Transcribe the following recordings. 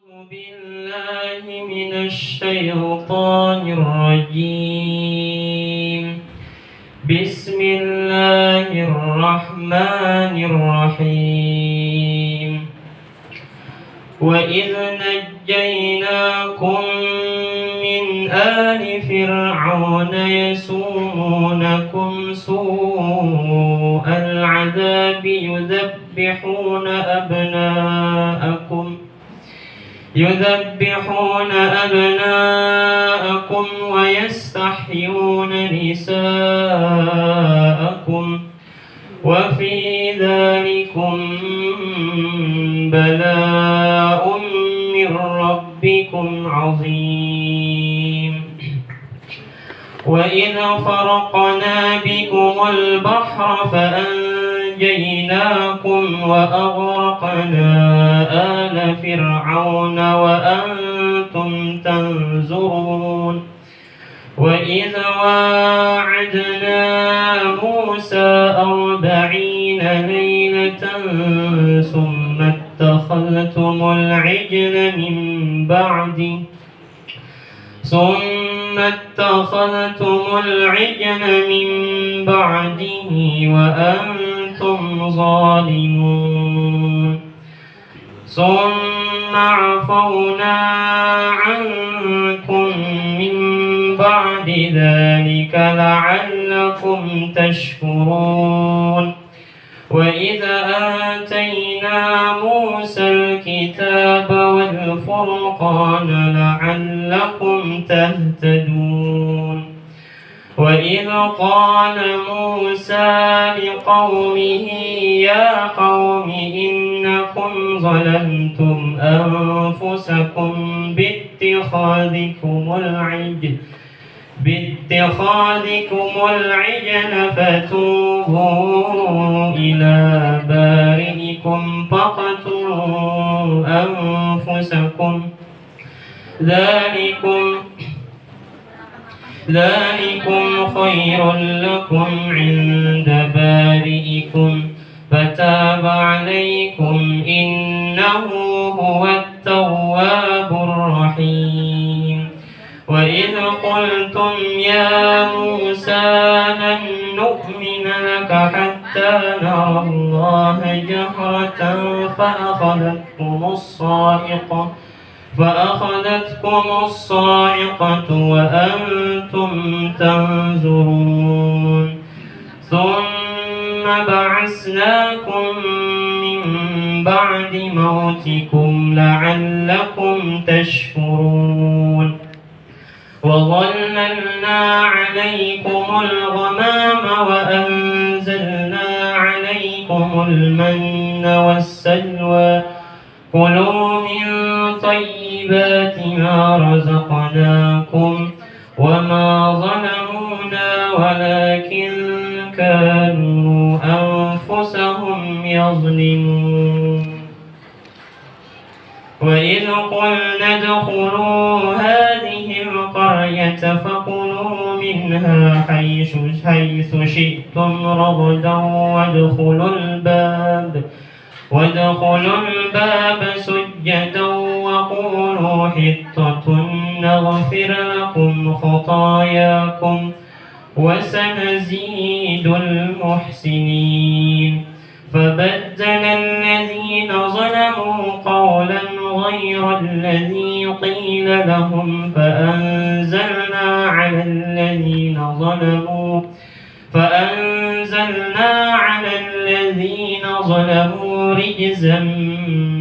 أعوذ بالله من الشيطان الرجيم. بسم الله الرحمن الرحيم. وإذ نجيناكم من آل فرعون يسومونكم سوء العذاب يذبحون أبناءكم ويستحيون نساءكم وفي ذلكم بلاء من ربكم عظيم. وإذ فرقنا بكم البحر فأنجيناكم وأغرقنا آل فرعون وأنتم تنظرون. وإذ واعدنا موسى 40 ليلة ثم اتخذتم العجل من بعده وأنتم ظالمون. ثم عفونا عنكم من بعد ذلك لعلكم تشكرون. وإذا آتينا موسى الكتاب والفرقان لعلكم تهتدون. وإذ قال موسى لقومه يا قوم إنكم ظلمتم أنفسكم باتخاذكم العجل فتوبوا إلى بارئكم فاقتلوا أنفسكم ذلكم خير لكم عند بارئكم فتاب عليكم إنه هو التواب الرحيم. وإذ قلتم يا موسى لن نؤمن لك حتى نرى الله جهرة فأخذتكم الصاعقة وأنتم تنظرون. ثم بعثناكم من بعد موتكم لعلكم تشكرون. وظللنا عليكم الغمام وأنزلنا عليكم المن والسلوى كلوا من طيبات ما رزقناكم وما ظلمونا ولكن كانوا أنفسهم يظلمون. وإذ قلنا ادخلوا هذه القرية فكلوا منها حيث شئتم رغدا وادخلوا الباب سجدا وقولوا حطة نغفر لكم خطاياكم وسنزيد المحسنين. فبدل الذين ظلموا قولا غير الذي قيل لهم فأنزلنا على الذين ظلموا رجزا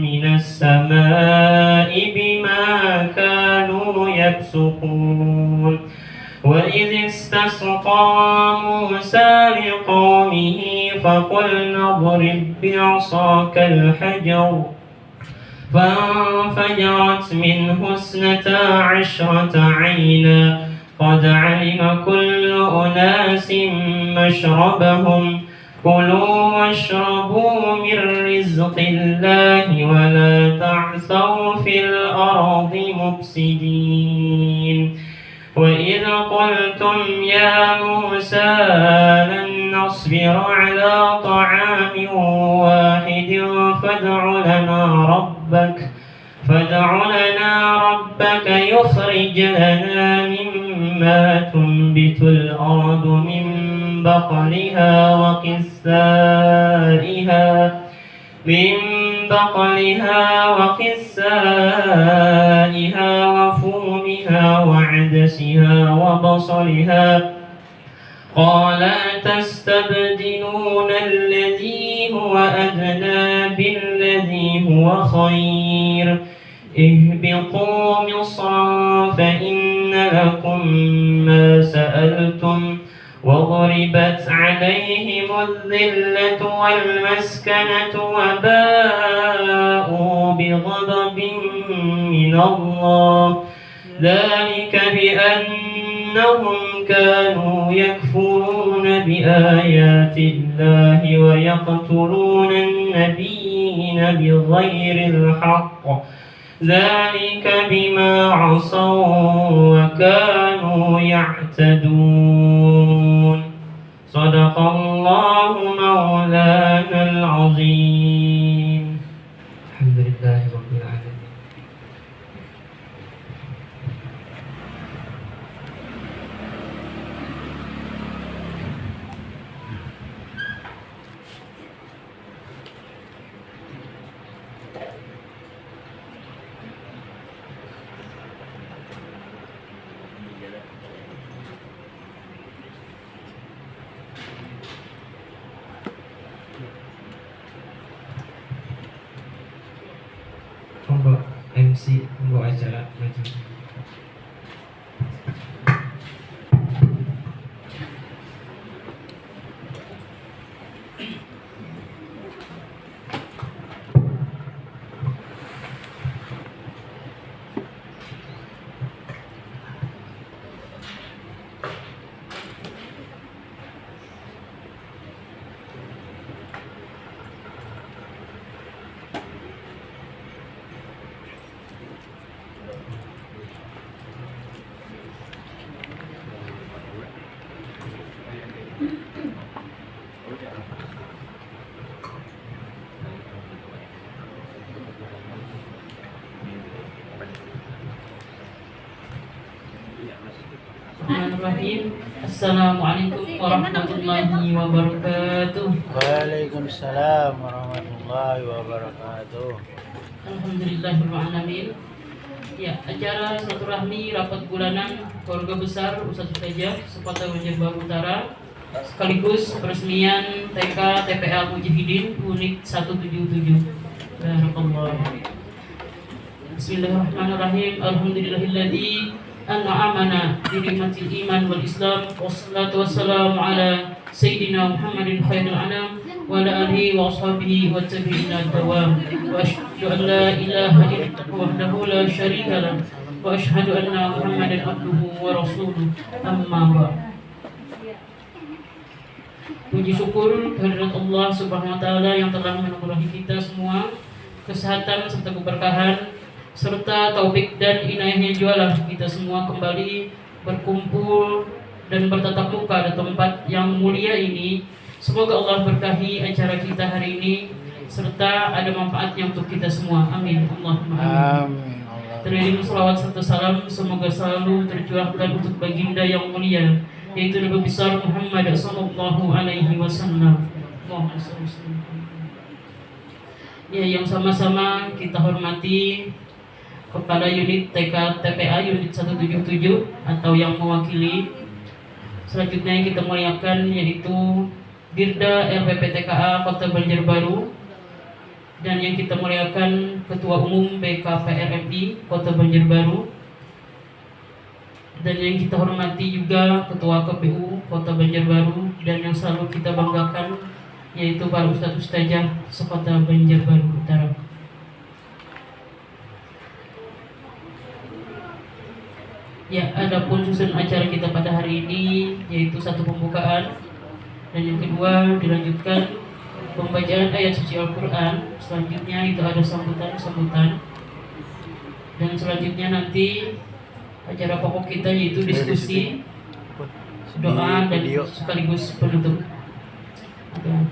من السماء بما كانوا يفسقون. وإذ استسقى موسى لقومه فقلنا اضرب بعصاك الحجر فانفجرت منه 12 عينا قد علم كل أناس مشربهم كلوا واشربوا من رزق الله ولا تعثوا في الأرض مفسدين. وإذ قلتم يا موسى لن نصبر على طعام واحد فادع لنا فادع لنا ربك يخرج لنا مما تنبت الأرض من بقلها وقثائها وفومها وعدسها وبصلها قال تستبدلون الذي هو أدنى بالذي هو خير اهبطوا مصرا فإن لكم ما سألتم وضربت عليهم الذلة والمسكنة وباءوا بغضب من الله ذلك بأنهم كانوا يكفرون بآيات الله ويقتلون النبيين بغير الحق ذلك بما عصوا وكانوا يعتدون صدق الله مولانا العظيم الحمد لله رب العالمين. Monggo MC, monggo acara maju. Bismillahirrahmanirrahim. Assalamualaikum warahmatullahi wabarakatuh. Waalaikumsalam warahmatullahi wabarakatuh. Alhamdulillahirrahmanirrahim. Ya, acara silaturahmi rapat bulanan keluarga besar Ustadz Ustazah Sepata Banjarbaru Utara sekaligus peresmian TK TPA Mujahidin Unit 177. Barakallah. Bismillahirrahmanirrahim. Alhamdulillahilladzi an'amana bi ni'matil iman wal islam wassalatu wassalamu ala sayyidina Muhammadin khairil anam wa ala alihi wa ashabihi wa tabi'ina dawam wa asyhadu an la ilaha illallah wahdahu la syarika lah wa asyhadu anna Muhammadan abduhu wa rasuluh amma ba'd. Puji syukur kehadirat Allah Subhanahu wa taala yang telah menganugerahi kita semua kesehatan serta keberkahan serta taufik dan inayahnya jualah kita semua kembali berkumpul dan bertatap muka di tempat yang mulia ini. Semoga Allah berkahi acara kita hari ini serta ada manfaatnya untuk kita semua. Amin. Allahumma amin. Teriring selawat serta salam semoga selalu tercurahkan untuk baginda yang mulia yaitu Nabi besar Muhammad sallallahu alaihi wasallam. Ya, yang sama-sama kita hormati Kepala Unit TK TPA Unit 177 atau yang mewakili. Selanjutnya yang kita muliakan yaitu Dirda LPP TKA Kota Banjarbaru, dan yang kita muliakan Ketua Umum BKPRMI Kota Banjarbaru, dan yang kita hormati juga Ketua KPU Kota Banjarbaru, dan yang selalu kita banggakan yaitu para Ustadz Ustazah sekota Banjarbaru Utara. Ya, adapun susun acara kita pada hari ini yaitu satu pembukaan dan yang kedua dilanjutkan pembacaan ayat suci Al-Quran. Selanjutnya itu ada sambutan-sambutan, dan selanjutnya nanti acara pokok kita yaitu diskusi, doa dan sekaligus penutup. Ada.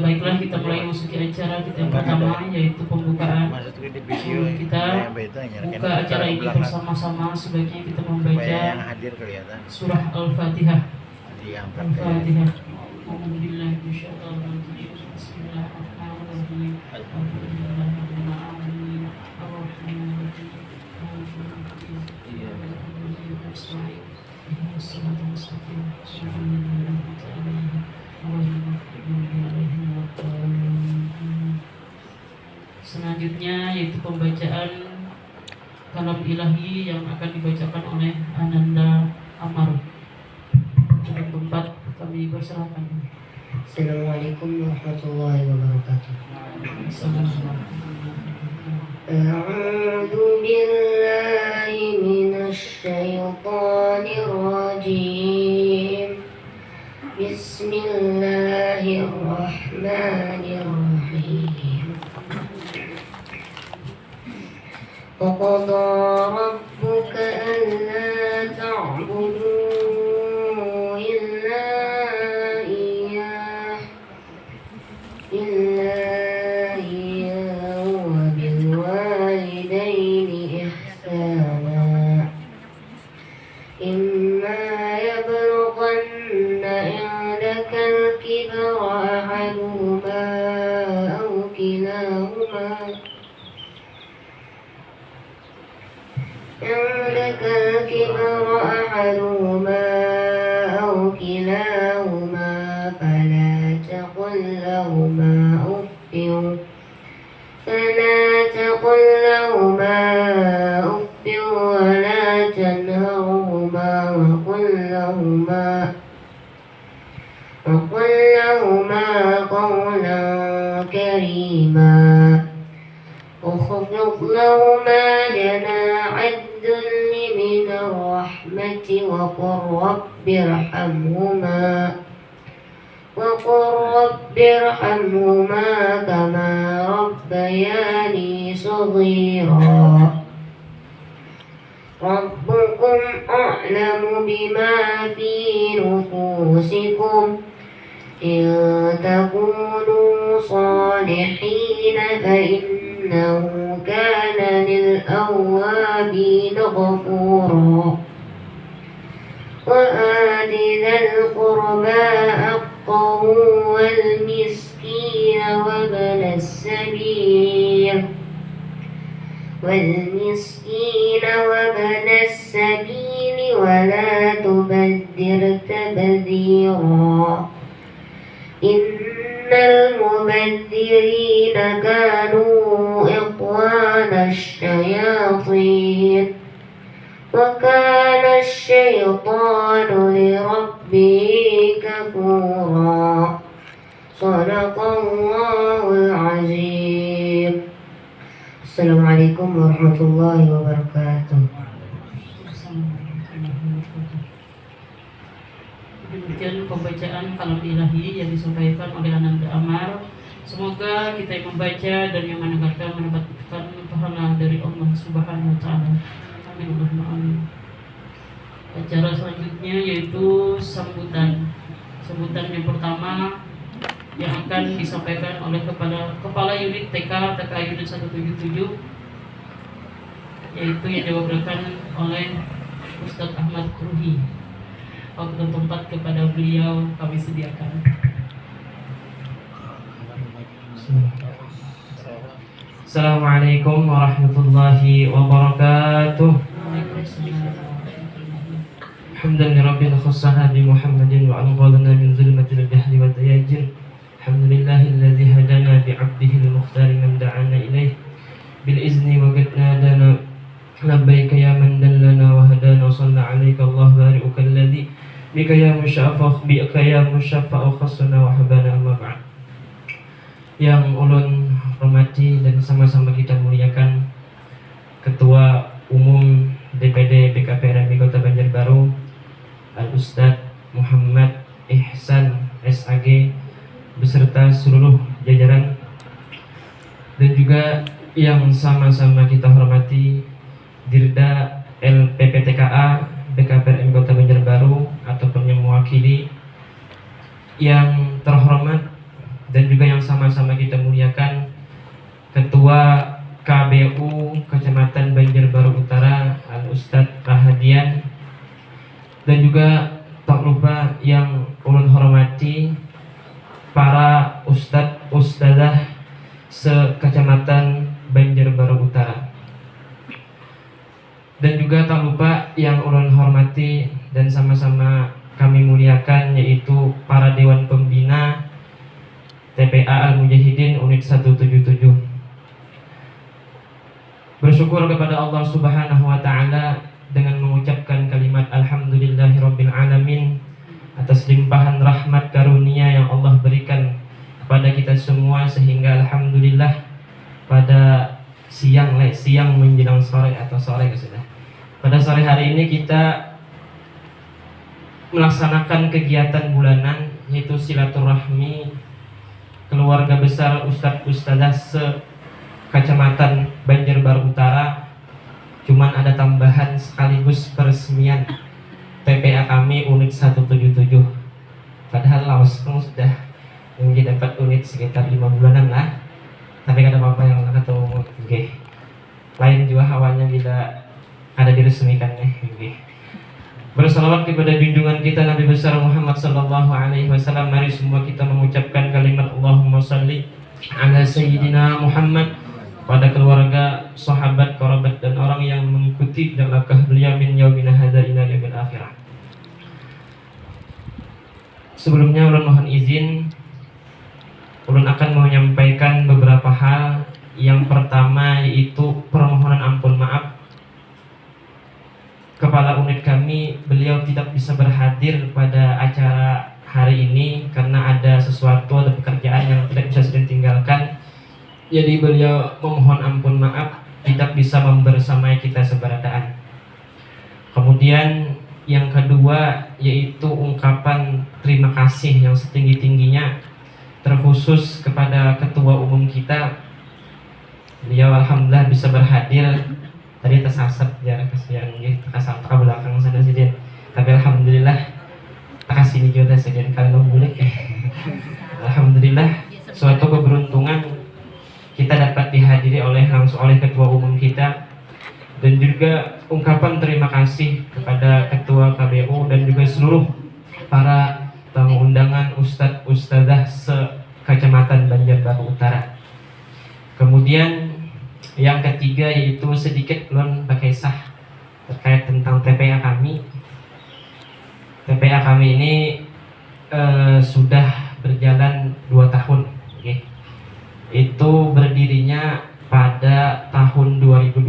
Baiklah, kita mulai masuki acara kita yang pertama, yaitu pembukaan. Maksudku di video Kita buka acara ini bersama-sama sebaiknya kita membaca yang hadir kelihatan surah Al-Fatihah. diangkat Al-Fatihah. Alhamdulillah, Bismillahirrahmanirrahim. Bismillahirrahmanirrahim. Alhamdulillahirabbil alamin. Arrahmanirrahim. Selanjutnya yaitu pembacaan kalam ilahi yang akan dibacakan oleh Ananda Amar. Untuk tempat kami persilahkan. Assalamualaikum warahmatullahi wabarakatuh. A'udzu billahi minasy syaithanir rajim. Bismillahirrahmanirrahim. وقضى ربك ألا تعبدوا إلا إياه وبالوالدين إحسانا إما يبلغن عندك الكبر أحدهما أو كلاهما فلا تقل لهما أف ولا تنهرهما وقل لهما قولا كريما واخفض لهما جناح الذل من الرحمة وقل رب ارحمهما كما ربياني صغيرا ربكم أعلم بما في نفوسكم إن تكونوا صالحين فإنه كان للأوابين غفورا وآت ذا القربى حقه والمسكين وابن السبيل ولا تبذر تبذيرا إن المبذرين كانوا إخوان الشياطين وكان الشيطان لربه كفورا صدق الله العظيم. Assalamualaikum warahmatullahi wabarakatuh. Demikian pembacaan kalam ilahi yang disampaikan oleh Ananda Amar. Semoga kita yang membaca dan yang mendengarkan mendapatkan pahala dari Allah Subhanahu wa taala. Amin Allahumma amin. Acara selanjutnya yaitu sambutan yang pertama yang akan disampaikan oleh kepala unit TK unit 177, yaitu yang diwakilkan oleh Ustadz Ahmad Ruhi. Waktu dan tempat kepada beliau kami sediakan. Assalamualaikum warahmatullahi wabarakatuh. Hamdan lirabbil khussaha bi Muhammadin wa anqadhana min zulmatil jahli wad dayajir. Alhamdulillahilladzi hadana bi 'abdihi al-mukhtar man da'ana ilayhi bil izni wa qad nadana labbaika ya man dallana wa hadana wa shalla 'alaika Allah bari'uka alladzi bika ya musyaffa khassana wa habana amma ba'd. Yang ulun hormati dan sama-sama kita muliakan Ketua Umum DPD BKPRMI Kota Banjarbaru Al-Ustadz Muhammad Ihsan SAG beserta seluruh jajaran, dan juga yang sama-sama kita hormati Dirda LPPTKA BKPRMI Kota Banjarbaru ataupun yang mewakili yang terhormat dan juga yang sama-sama kita muliakan, Ketua KBU Kecamatan Banjarbaru Utara Al-Ustadz Rahadian, dan juga tak lupa yang ulun hormati para ustadz ustadzah se-Kecamatan Banjarbaru Utara, dan juga tak lupa yang ulun hormati dan sama-sama kami muliakan, yaitu para Dewan Pembina TPA Al-Mujahidin Unit 177. Bersyukur kepada Allah Subhanahu wa Ta'ala dengan mengucapkan kalimat Alhamdulillahirabbil alamin atas limpahan rahmat karunia yang Allah berikan kepada kita semua, sehingga alhamdulillah pada siang menjelang sore atau sore sudah. Pada sore hari ini kita melaksanakan kegiatan bulanan, yaitu silaturahmi keluarga besar Ustadz Ustadzah se-Kecamatan Banjarbaru Utara. Cuman ada tambahan sekaligus peresmian TPA kami unit 177. Padahal langsung sudah mungkin dapat unit sekitar 5 bulanan lah. Tapi kada apa-apa yang ketemu. Oke. Lain juga hawanya bila ada diresmikan nih. Bersalawat kepada junjungan kita Nabi besar Muhammad sallallahu alaihi wasallam. Mari semua kita mengucapkan kalimat Allahumma shalli ala sayyidina Muhammad pada keluarga, sahabat, kerabat dan orang yang mengikuti dan langkah beliau min yaumina hadza ila yaumil akhirah. Sebelumnya ulun mohon izin, ulun akan menyampaikan beberapa hal. Yang pertama yaitu permohonan ampun maaf. Kepala unit kami, beliau tidak bisa berhadir pada acara hari ini karena ada sesuatu, ada pekerjaan yang tidak bisa ditinggalkan. Jadi beliau memohon ampun maaf tidak bisa membersamai kita seberadaan. Kemudian yang kedua yaitu ungkapan terima kasih yang setinggi-tingginya terkhusus kepada ketua umum kita. Beliau alhamdulillah bisa berhadir. Tadi tersasar jarak kesian gitu, tersasar ke belakang sana sedikit. Tapi alhamdulillah kasih ini juga sedikit kalau boleh. Alhamdulillah suatu keberuntungan kita dapat dihadiri langsung oleh ketua umum kita, dan juga ungkapan terima kasih kepada ketua KBU dan juga seluruh para tamu undangan ustadz ustadzah se-Kecamatan Banjarbaru Utara. Kemudian yang ketiga yaitu sedikit ulun pakai sah terkait tentang TPA kami. TPA kami ini sudah berjalan 2 tahun. Okay. Itu berdirinya pada tahun 2020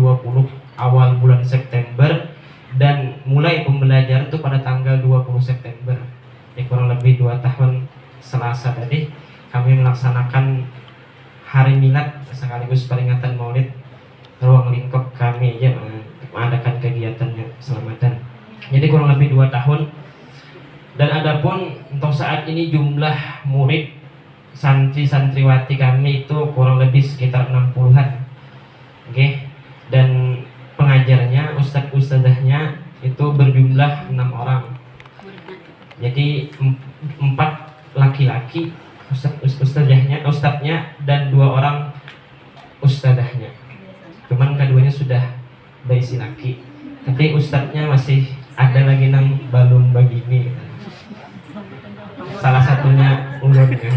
awal bulan September, dan mulai pembelajaran itu pada tanggal 20 September. Kurang lebih 2 tahun Selasa tadi kami melaksanakan hari milad sekaligus peringatan maulid ruang lingkup kami aja mengadakan kegiatannya selamatan. Jadi kurang lebih 2 tahun. Dan adapun untuk saat ini jumlah murid santri-santriwati kami itu kurang lebih sekitar 60-an. Oke. Dan pengajarnya, ustadz-ustadzahnya itu berjumlah 6 orang. Jadi 4 laki-laki ustadznya dan 2 orang ustadzahnya. Cuman keduanya sudah berisi laki, tapi ustadznya masih ada lagi nang balum begini. Salah satunya ulun kan.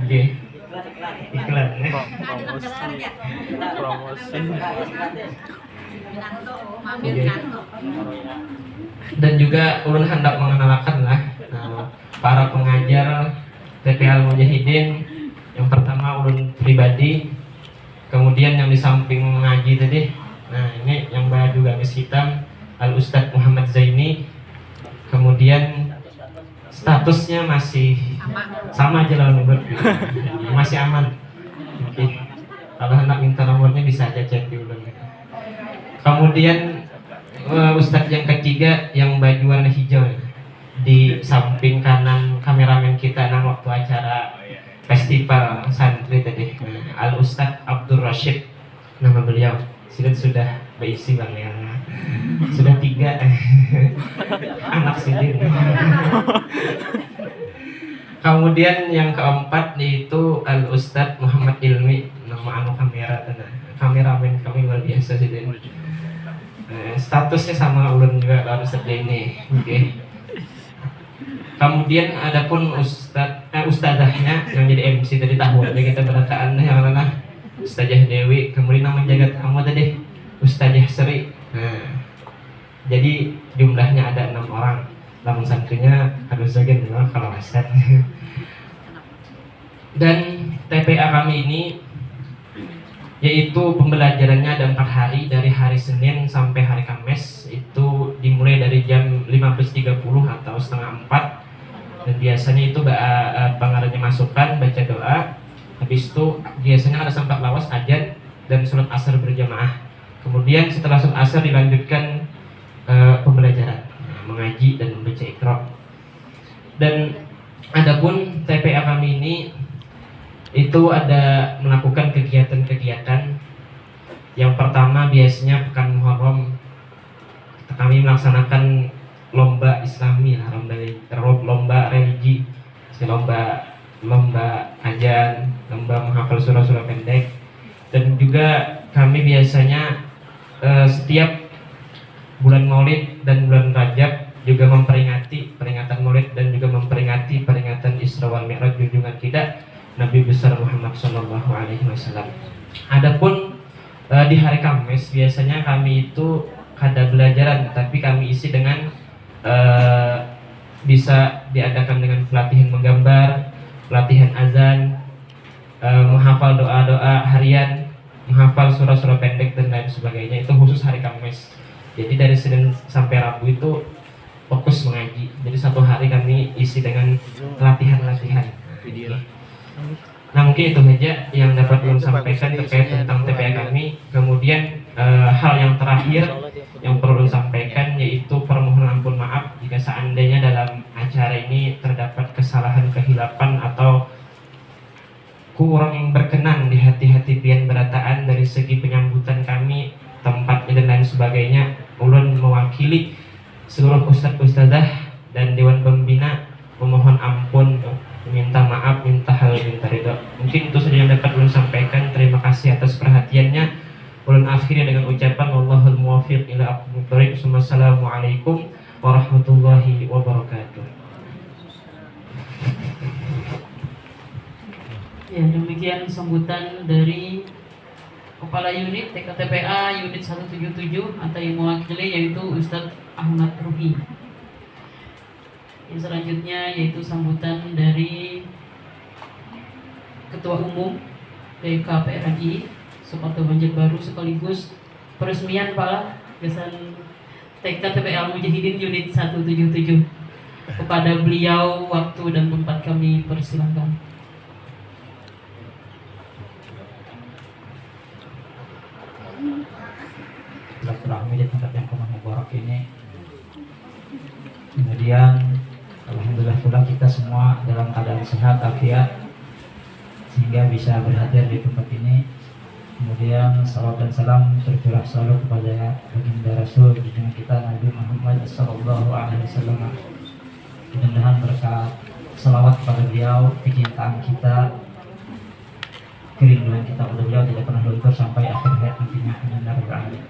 Oke. Iklan. Promosi. Dan juga ulun hendak mengenalkan lah para pengajar TPA Al-Mujahidin. Yang pertama ulun pribadi, kemudian yang di samping mengaji tadi, nah ini yang baju gamis hitam Al-Ustadz Muhammad Zaini. Kemudian statusnya masih sama aja lah, masih aman. Oke. Kalau hendak minta nomornya bisa aja chat di ulun. Kemudian Ustadz yang ketiga yang baju warna hijau di samping kanan kameramen kita nang waktu acara festival santri tadi, Al Ustadz Abdul Rashid nama beliau. Sudah berisi bang ya. Sudah 3 anak sidin. Kemudian yang keempat yaitu Al Ustadz Muhammad Ilmi, nama anu kameramen kami luar biasa sidin. Statusnya sama ulun juga kalau seperti ini. Oke. Kemudian adapun ustazahnya yang jadi MC tadi tahu ada kita berataan yang mana Ustazah Dewi, kemudian yang menjaga tamu tadi Ustazah Sri. Nah, jadi jumlahnya ada 6 orang. Namun santrinya harus jaga memang kalau aset. Dan TPA kami ini yaitu pembelajarannya ada 4 hari, dari hari Senin sampai hari Kamis. Itu dimulai dari jam 15.30 atau setengah 4. Dan biasanya itu pengarangnya masukan, baca doa. Habis itu biasanya ada sempat lawas, ajan, dan sholat asar berjamaah. Kemudian setelah sholat asar dilanjutkan pembelajaran, mengaji dan membaca Iqra. Dan adapun TPA kami ini itu ada melakukan kegiatan-kegiatan. Yang pertama biasanya pekan Muharram kami melaksanakan lomba Islami, lomba religi, lomba ajan, lomba menghafal surah-surah pendek. Dan juga kami biasanya setiap bulan Maulid dan bulan Rajab juga memperingati peringatan Maulid dan juga memperingati peringatan Isra wal Mi'raj junjungan kita Nabi besar Muhammad SAW. Adapun di hari Kamis biasanya kami itu ada belajaran, tapi kami isi dengan bisa diadakan dengan pelatihan menggambar, pelatihan azan, menghafal doa-doa harian, menghafal surah-surah pendek dan lain sebagainya. Itu khusus hari Kamis. Jadi dari Senin sampai Rabu itu fokus mengaji. Jadi 1 hari kami isi dengan latihan-latihan. Nah mungkin itu saja yang dapat belum sampaikan terkait tentang TPA kami. Kemudian hal yang terakhir yang perlu sampaikan yaitu permohonan ampun maaf jika seandainya dalam acara ini terdapat kesalahan, kehilapan atau kurang yang berkenan di hati-hati pian berataan dari segi penyambutan kami, tempatnya dan lain sebagainya. Ulun mewakili seluruh ustadz-ustadzah dan dewan pembina memohon ampun, minta maaf, minta hal, minta ridho. Mungkin itu saja yang dapat ulun sampaikan. Terima kasih atas perhatiannya. Ulun akhiri dengan ucapan wallahul muwaffiq ila aqwamit thoriq. Wassalamualaikum warahmatullahi wabarakatuh. Ya, demikian sambutan dari Kepala Unit TKTPA Unit 177 atau yang mewakili yaitu Ustadz Ahmad Ruhi. Yang selanjutnya yaitu sambutan dari Ketua Umum TKPRI Suparto Banjarbaru sekaligus peresmian Kepala Yayasan TKTPA Mujahidin Unit 177. Kepada beliau waktu dan tempat kami persilakan. Silaturahmi di tempat yang penuh mubarak ini. Kemudian alhamdulillah pula kita semua dalam keadaan sehat afiat sehingga bisa berhadir di tempat ini. Kemudian salawat dan salam tercurah selalu kepada baginda Rasul junjungan kita Nabi Muhammad SAW. Mudah-mudahan berkat salawat kepada beliau, kecintaan kita, kerinduan kita kepada beliau tidak pernah luntur sampai akhir hayat nantinya. Amin.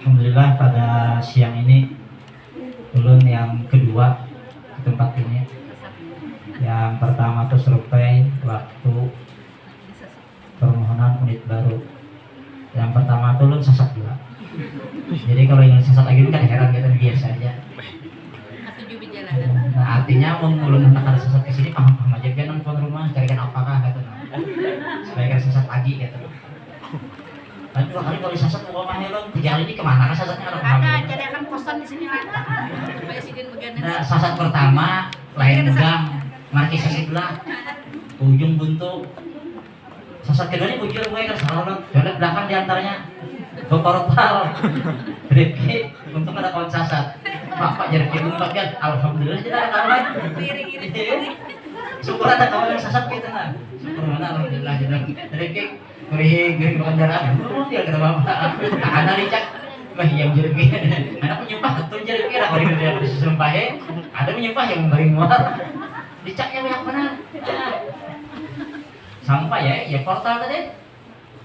Alhamdulillah pada siang ini ulun yang kedua ke tempat ini. Yang pertama itu survei waktu permohonan unit baru. Yang pertama itu ulun sasat juga. Jadi kalau ingin sasat lagi kan heran kita biasa aja. Nah artinya ulun hendak ada sasat ke sini paham-paham aja kan nonton rumah carikan apakah gitu nah. Supaya kan sasat lagi gitu. Dan 2 kali kalau sasat mau ngomong ulun 3 hari ini kemana kan sasatnya kalau paham. Ada jadi akan kosan di sini ada. Supaya sidin bagian. Nah sasat pertama lain megang markis sebelah ujung buntu. Sasat kedua ini bujur gue kan salah banget. Belakang diantaranya Bapak Rifki untung ada kawan sasat. Pak jadi kebun bagian alhamdulillah tidak ada kawan. syukur ada kawan yang sasat kita nah. Syukur mana alhamdulillah jadi kayak gurih kendaraan. Dia kata bapak. Ada dicak bah yang jeruk anak menyumpah betul jeruk kira kalau dia disumpah ada menyumpah yang memberi muar dicaknya banyak benar sampai ya portal tadi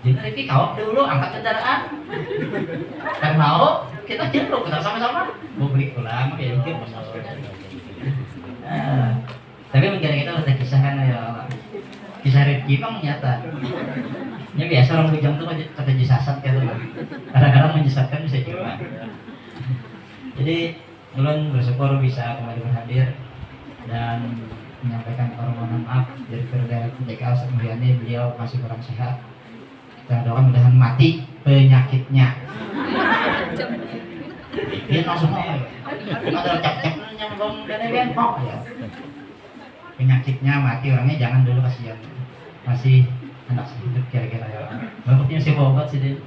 jadi Rifki kawak dulu angkat kendaraan kan mau kita jeruk kita sama-sama mau beli pulang ya dikit tapi mungkin kita udah kisahkan ya kisah Rifki memang nyata ya biasa orang bujang tuh kata jisasat gitu kadang-kadang menjisatkan bisa juga jadi ulun bersyukur bisa kembali berhadir dan menyampaikan permohonan maaf dari Perda DKL Mulyani beliau masih kurang sehat kita doakan mudahan mati penyakitnya dia langsung ada cap-capnya bang dan ya penyakitnya mati orangnya jangan dulu kasihan masih anak hidup kira-kira ya bapaknya sih obat sih Din.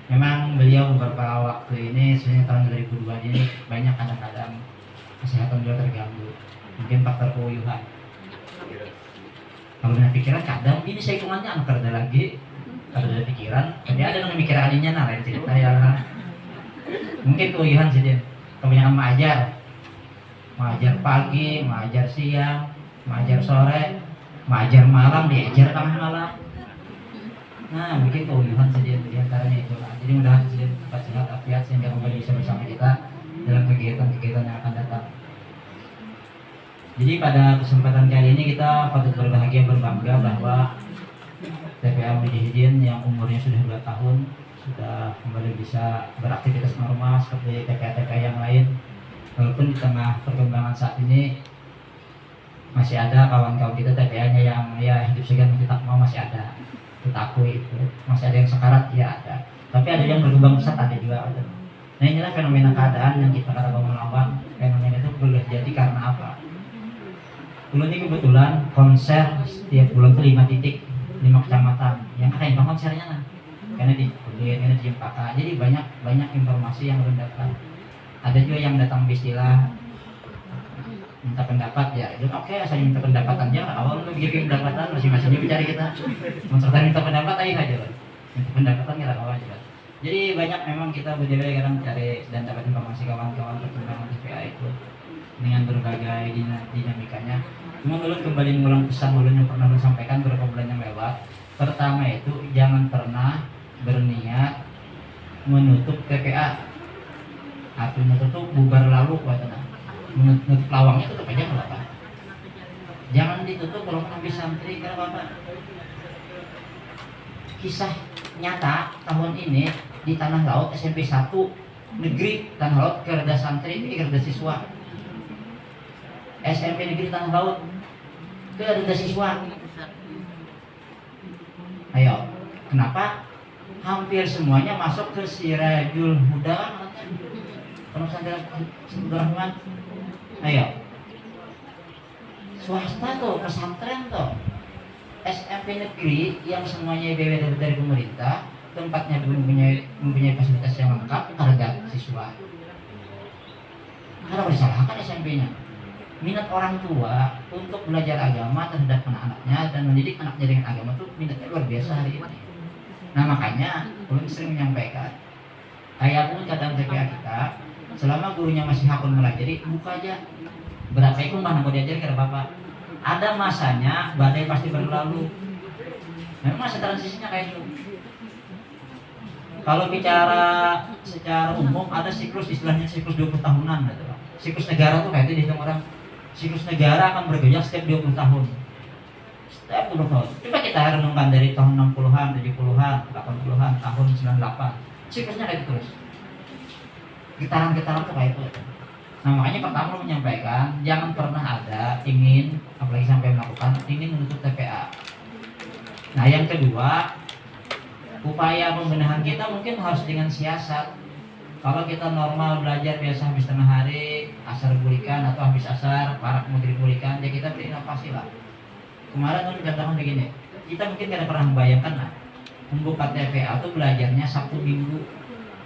Memang beliau beberapa waktu ini sebenarnya tahun 2002 ini banyak kadang-kadang kesehatan beliau terganggu mungkin faktor keuyuhan kalau dengan pikiran kadang ini saya kumannya anak kerja lagi kalau ada pikiran tapi ada yang mikir alinya nah lain cerita ya mungkin keuyuhan sih Din. Kebanyakan mengajar pagi mengajar siang mengajar sore mengajar malam, diajar tengah malam. Nah, mungkin keuyuhan saja diantaranya itu. Jadi mudah-mudahan saja cepat sehat, afiat sehingga kembali bisa bersama kita dalam kegiatan-kegiatan yang akan datang. Jadi pada kesempatan kali ini kita patut berbahagia berbangga bahwa TPA Mujahidin yang umurnya sudah 2 tahun sudah kembali bisa beraktivitas normal seperti TPA-TPA yang lain. Walaupun di tengah perkembangan saat ini masih ada kawan-kawan kita TPA-nya yang ya hidup segan kita mau masih ada kita akui itu masih ada yang sekarat ya ada tapi ada yang berkembang pesat ada juga ada. Nah inilah fenomena keadaan yang kita kata melawan fenomena itu boleh jadi karena apa dulu ini kebetulan konser setiap bulan tuh 5 titik 5 kecamatan yang keren bang konsernya nah karena di Kulit, karena di Jempaka jadi banyak informasi yang belum datang ada juga yang datang istilah minta pendapat ya itu oke asal minta pendapat aja awal lu bikin pendapatan masing-masingnya mencari kita menceritakan minta pendapat aja lah minta pendapatan kita awal aja jadi banyak memang kita berjalan kadang cari dan dapat informasi kawan-kawan perkembangan TPA itu dengan berbagai dinamikanya cuma dulu kembali mengulang pesan dulu yang pernah disampaikan beberapa bulan yang lewat pertama itu jangan pernah berniat menutup TPA artinya menutup bubar lalu katanya menutup lawangnya tutup aja nggak apa-apa jangan ditutup kalau habis santri nggak apa-apa kisah nyata tahun ini di Tanah Laut SMP 1 negeri Tanah Laut Kerda santri ini Kerda siswa SMP negeri Tanah Laut Kerda siswa ayo kenapa hampir semuanya masuk ke Sirajul Huda pesantren Abdurrahman ayo swasta tuh pesantren tuh SMP negeri yang semuanya biaya dari pemerintah tempatnya mempunyai fasilitas yang lengkap harga siswa karena disalahkan SMP-nya minat orang tua untuk belajar agama terhadap anak-anaknya dan mendidik anaknya dengan agama itu minatnya luar biasa hari ini nah makanya belum sering menyampaikan kayak pun kadang TPA kita selama gurunya masih hakun melajari buka aja berapa itu mana mau diajar kira bapak ada masanya badai pasti berlalu memang masa transisinya kayak itu kalau bicara secara umum ada siklus istilahnya siklus 20 tahunan gitu. Siklus negara tuh kayak itu dihitung orang siklus negara akan bergoyang setiap 20 tahun setiap 20 tahun coba kita renungkan dari tahun 60-an, 70-an, 80-an, tahun 98 siklusnya kayak itu terus getaran-getaran tuh kayak itu nah makanya pertama menyampaikan jangan pernah ada ingin apalagi sampai melakukan ingin menutup TPA nah yang kedua upaya pembenahan kita mungkin harus dengan siasat kalau kita normal belajar biasa habis tengah hari asar bulikan atau habis asar parak maghrib bulikan ya kita berinovasi lah kemarin kan contohnya begini kita mungkin tidak pernah membayangkan lah membuka TPA itu belajarnya Sabtu Minggu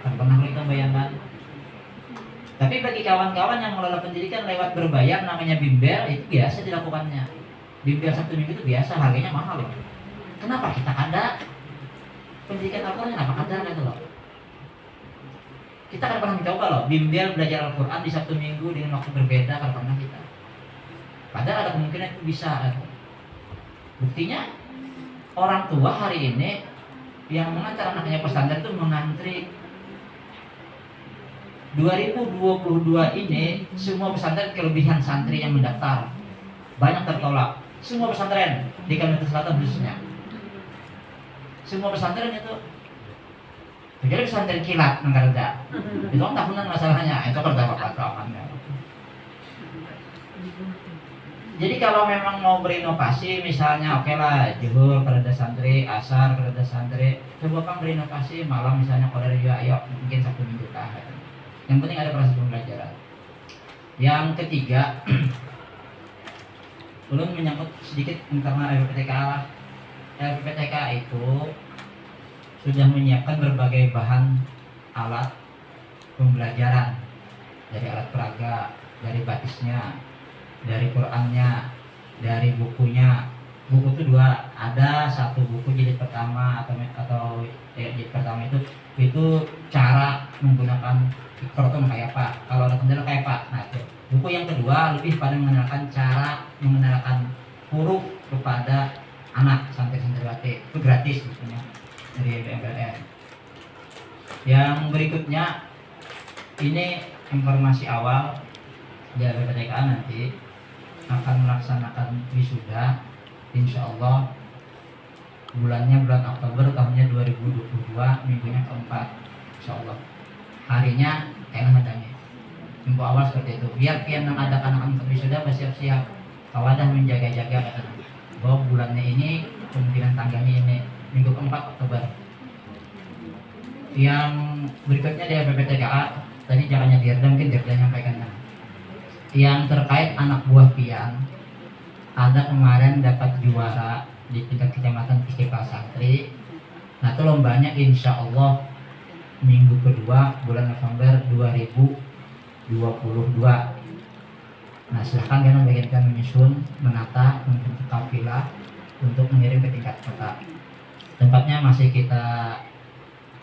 kan pernah kita bayangkan tapi bagi kawan-kawan yang mengelola pendidikan lewat berbayar namanya bimbel itu biasa dilakukannya bimbel Sabtu Minggu itu biasa, harganya mahal loh. Kenapa kita kada pendidikan Al-Quran, kenapa kada gitu loh. Kita kan pernah mencoba loh bimbel belajar Al-Quran di Sabtu Minggu dengan waktu berbeda, kan pernah kita. Padahal ada kemungkinan itu bisa kan. Buktinya orang tua hari ini yang mengantar anaknya pesantren itu mengantri. 2022 ini semua pesantren kelebihan santri yang mendaftar banyak tertolak. Semua pesantren di Kalimantan Selatan khususnya. Semua pesantren itu kecuali pesantren kilat Nanggarda. Itu kan tahunan masalahnya, itu kerja apa-apa. Jadi kalau memang mau berinovasi, misalnya oke lah, zuhur kerada santri, asar kerada santri, coba Bang berinovasi malam misalnya kalau dari juga, ayo mungkin Sabtu Minggu kah. Yang penting ada proses pembelajaran. Yang ketiga, belum menyangkut sedikit tentang LPPTK. LPPTK itu sudah menyiapkan berbagai bahan alat pembelajaran, dari alat peraga, dari batisnya, dari Qurannya, dari bukunya. Buku itu dua, ada satu buku jilid pertama atau jilid pertama itu cara menggunakan Quran kayak apa, kalau ada kendala kayak apa. Nah itu buku yang kedua lebih pada mengenalkan cara mengenalkan huruf kepada anak santri-santriwati, itu gratis bukunya dari BMPLN. Yang berikutnya ini informasi awal dari LPPTK nanti akan melaksanakan wisuda, insya Allah bulannya bulan Oktober tahunnya 2022, minggunya keempat, insya Allah. Harinya kayak adanya. Info awal seperti itu. Biar pian yang ada anak-anak wisuda bersiap-siap. Kawadah menjaga-jaga bahwa bulannya ini kemungkinan tangganya ini minggu keempat Oktober. Yang berikutnya dari PPTKA tadi jangannya Dirda, mungkin Dirda nyampaikan. Yang terkait anak buah pian, ada kemarin dapat juara di tingkat kecamatan Festival Santri. Nah itu lombanya insya Allah minggu kedua bulan November 2022. Nah silahkan kalian bagian menyusun, menata, membentuk kafilah untuk mengirim ke tingkat kota. Tempatnya masih kita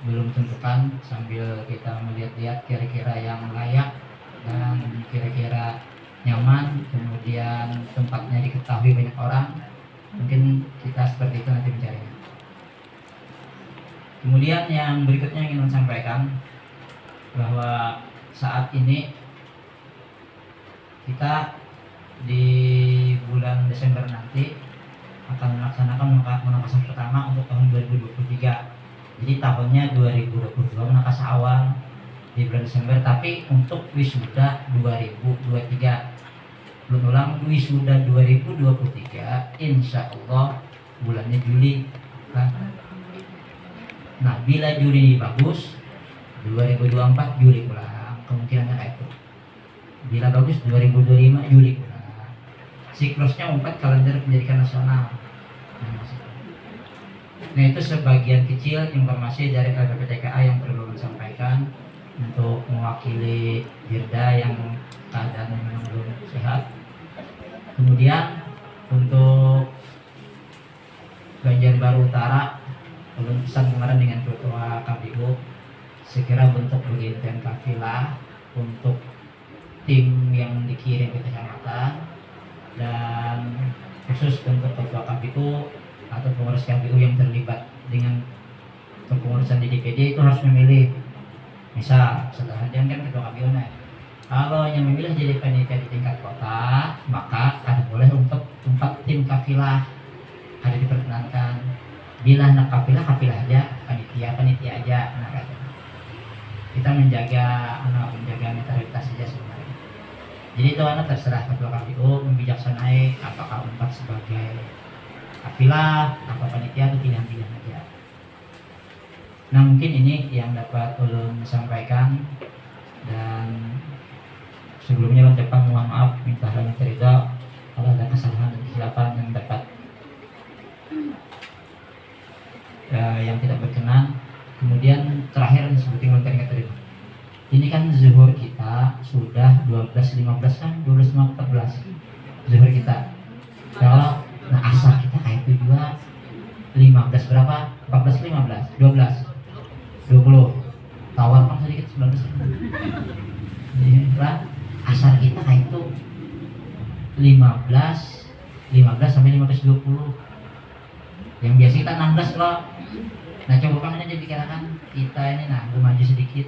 belum tentukan, sambil kita melihat-lihat kira-kira yang layak dan kira-kira nyaman, kemudian tempatnya diketahui banyak orang, mungkin kita seperti itu nanti mencarinya. Kemudian yang berikutnya ingin saya sampaikan bahwa saat ini kita di bulan Desember nanti akan melaksanakan menakasah pertama untuk tahun 2023. Jadi tahunnya 2022 menakasah awal di bulan Desember, tapi untuk wisuda 2023. Belum ulang, wisuda 2023 insya Allah bulannya Juli. Nah bila Juli bagus 2024 Juli pulang, kemungkinannya kayak itu. Bila bagus 2025 Juli pulang. Siklusnya 4 kalender pendidikan nasional. Nah itu sebagian kecil informasi dari LPPTKA yang perlu saya sampaikan untuk mewakili Dirda yang keadaannya memang belum sehat. Kemudian untuk Banjarbaru Utara, belum pesan kemarin dengan Ketua KPU, segera bentuk bagian kafilah untuk tim yang dikirim ke kecamatan, dan khusus untuk Ketua KPU atau pengurus KPU yang terlibat dengan kepengurusan di DPD itu harus memilih. Misal setelah kan Ketua KPU kalau yang memilih jadi panitia di tingkat kota, maka ada boleh untuk tempat tim kafilah ada diperkenankan. Bila nak kafilah aja, panitia aja. Nah, kita menjaga netralitas saja sebenarnya. Jadi itu terserah Ketua KPU membijaksanai apakah unpad sebagai kafilah atau panitia, itu pilihan-pilihan aja. Nah mungkin ini yang dapat ulun sampaikan, dan sebelumnya ucapan mohon maaf, minta hanya cerita kalau ada kesalahan dan kesilapan yang dapat yang tidak berkenan. Kemudian terakhir seperti yang tadi kata, ini kan zuhur kita sudah 12.15 kan, 12.14 zuhur kita. Kalau 15 berapa? 14, 15, 12, 20. Tawarkan sedikit 19. Iya, asar kita kayak itu 15 sampai 15-20. Yang biasa kita 16 loh. Nah coba kan ini dikirakan kita ini maju sedikit.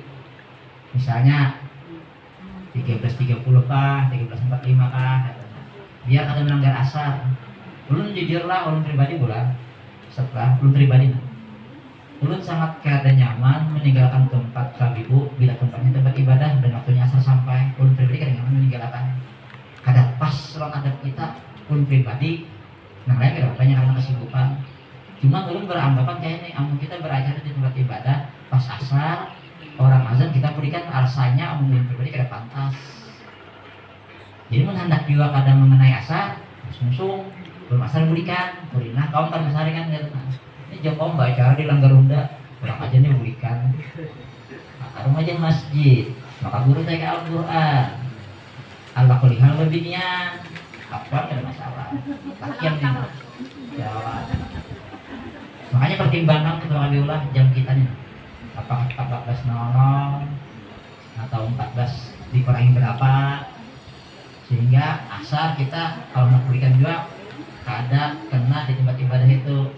Misalnya 13.30 kah, 13.45 kah, biar ada melanggar asar. Ulun jujurlah, ulun pribadi pula setelah ulun pribadi ulun sangat kada nyaman meninggalkan tempat KBU bila tempatnya tempat ibadah dan waktunya asar sampai. Ulun pribadi kada nyaman meninggalkan, kada pas ruang adab kita. Ulun pribadi nah lain kada banyak karena kesibukan. Cuma ulun beranggapan kayak ini, amun kita beracara di tempat ibadah pas asar orang azan kita berikan alasannya, amun ulun pribadi kada pantas. Jadi menghendak juga kadang mengenai asar sungsung belum asar berikan kurinah kaum kan masaringan gitu. Ini jokong baca di langgar unda orang aja nih berikan rumah aja masjid maka guru saya ke Al-Quran Allah kulihal babinnya apa ada masalah lakian nih jawab. Makanya pertimbangan ketua ulah jam kita nih apakah 14.00 atau 14 dikurangi berapa sehingga asar kita kalau mau berikan juga kada kena di tempat ibadah itu.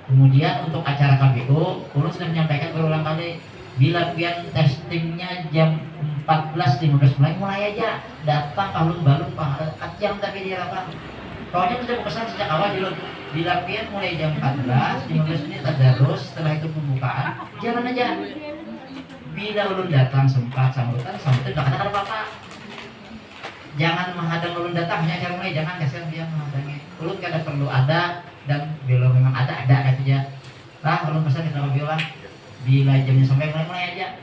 Kemudian untuk acara KBU, ulun sudah menyampaikan berulang kali bila pian testingnya jam 14.15 mulai aja datang kahulun balun pahala jam tapi dirapal. Pokoknya kita pesan sejak awal dulu bila pian mulai jam 14.15 menit tadarus, setelah itu pembukaan jalan aja. Bila ulun datang sempat sambutan udah kata apa-apa. Jangan menghadang ulun datang hanya acara mulai, jangan kasihan dia menghadangi. Ulun kada perlu ada dan bila memang ada katanya. Lah ulun pesan kita bilang bila jamnya sampai mulai aja.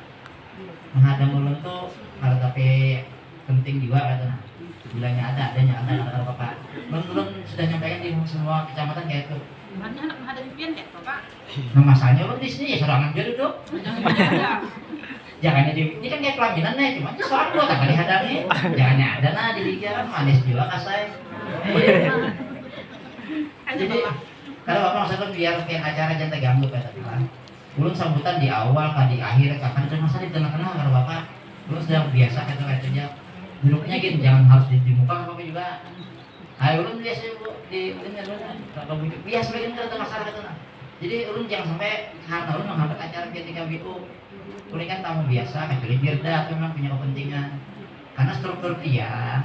Menghadang ulun tuh kalau tapi penting juga katanya. Bilanya ada apa-apa. Ulun sudah nyampaikan di semua kecamatan kayak itu. Mana anak menghadapi pian deh, Bapak? Nah masalahnya ulun di sini ya sorangan dia duduk. Jangan ini kan kayak pelaminan nih, cuma soal gua tak dihadangi. Jangan ada di liga kan manis juga kasai. Jadi kalau bapak maksudnya biar kayak acara jangan terganggu kata bilang. Ulun sambutan di awal, di akhir, kapan itu masa di tengah-tengah kalau bapak. Ulun sudah biasa katanya duduknya gitu, jangan harus di muka apa juga. Ayo ulun biasa di kalau bujuk biasa begini kalau masalah itu. Jadi ulun jangan sampai karena ulun menghambat acara ketika BU. Ulun kan tamu biasa, kecuali dirda itu memang punya kepentingan. Karena struktur dia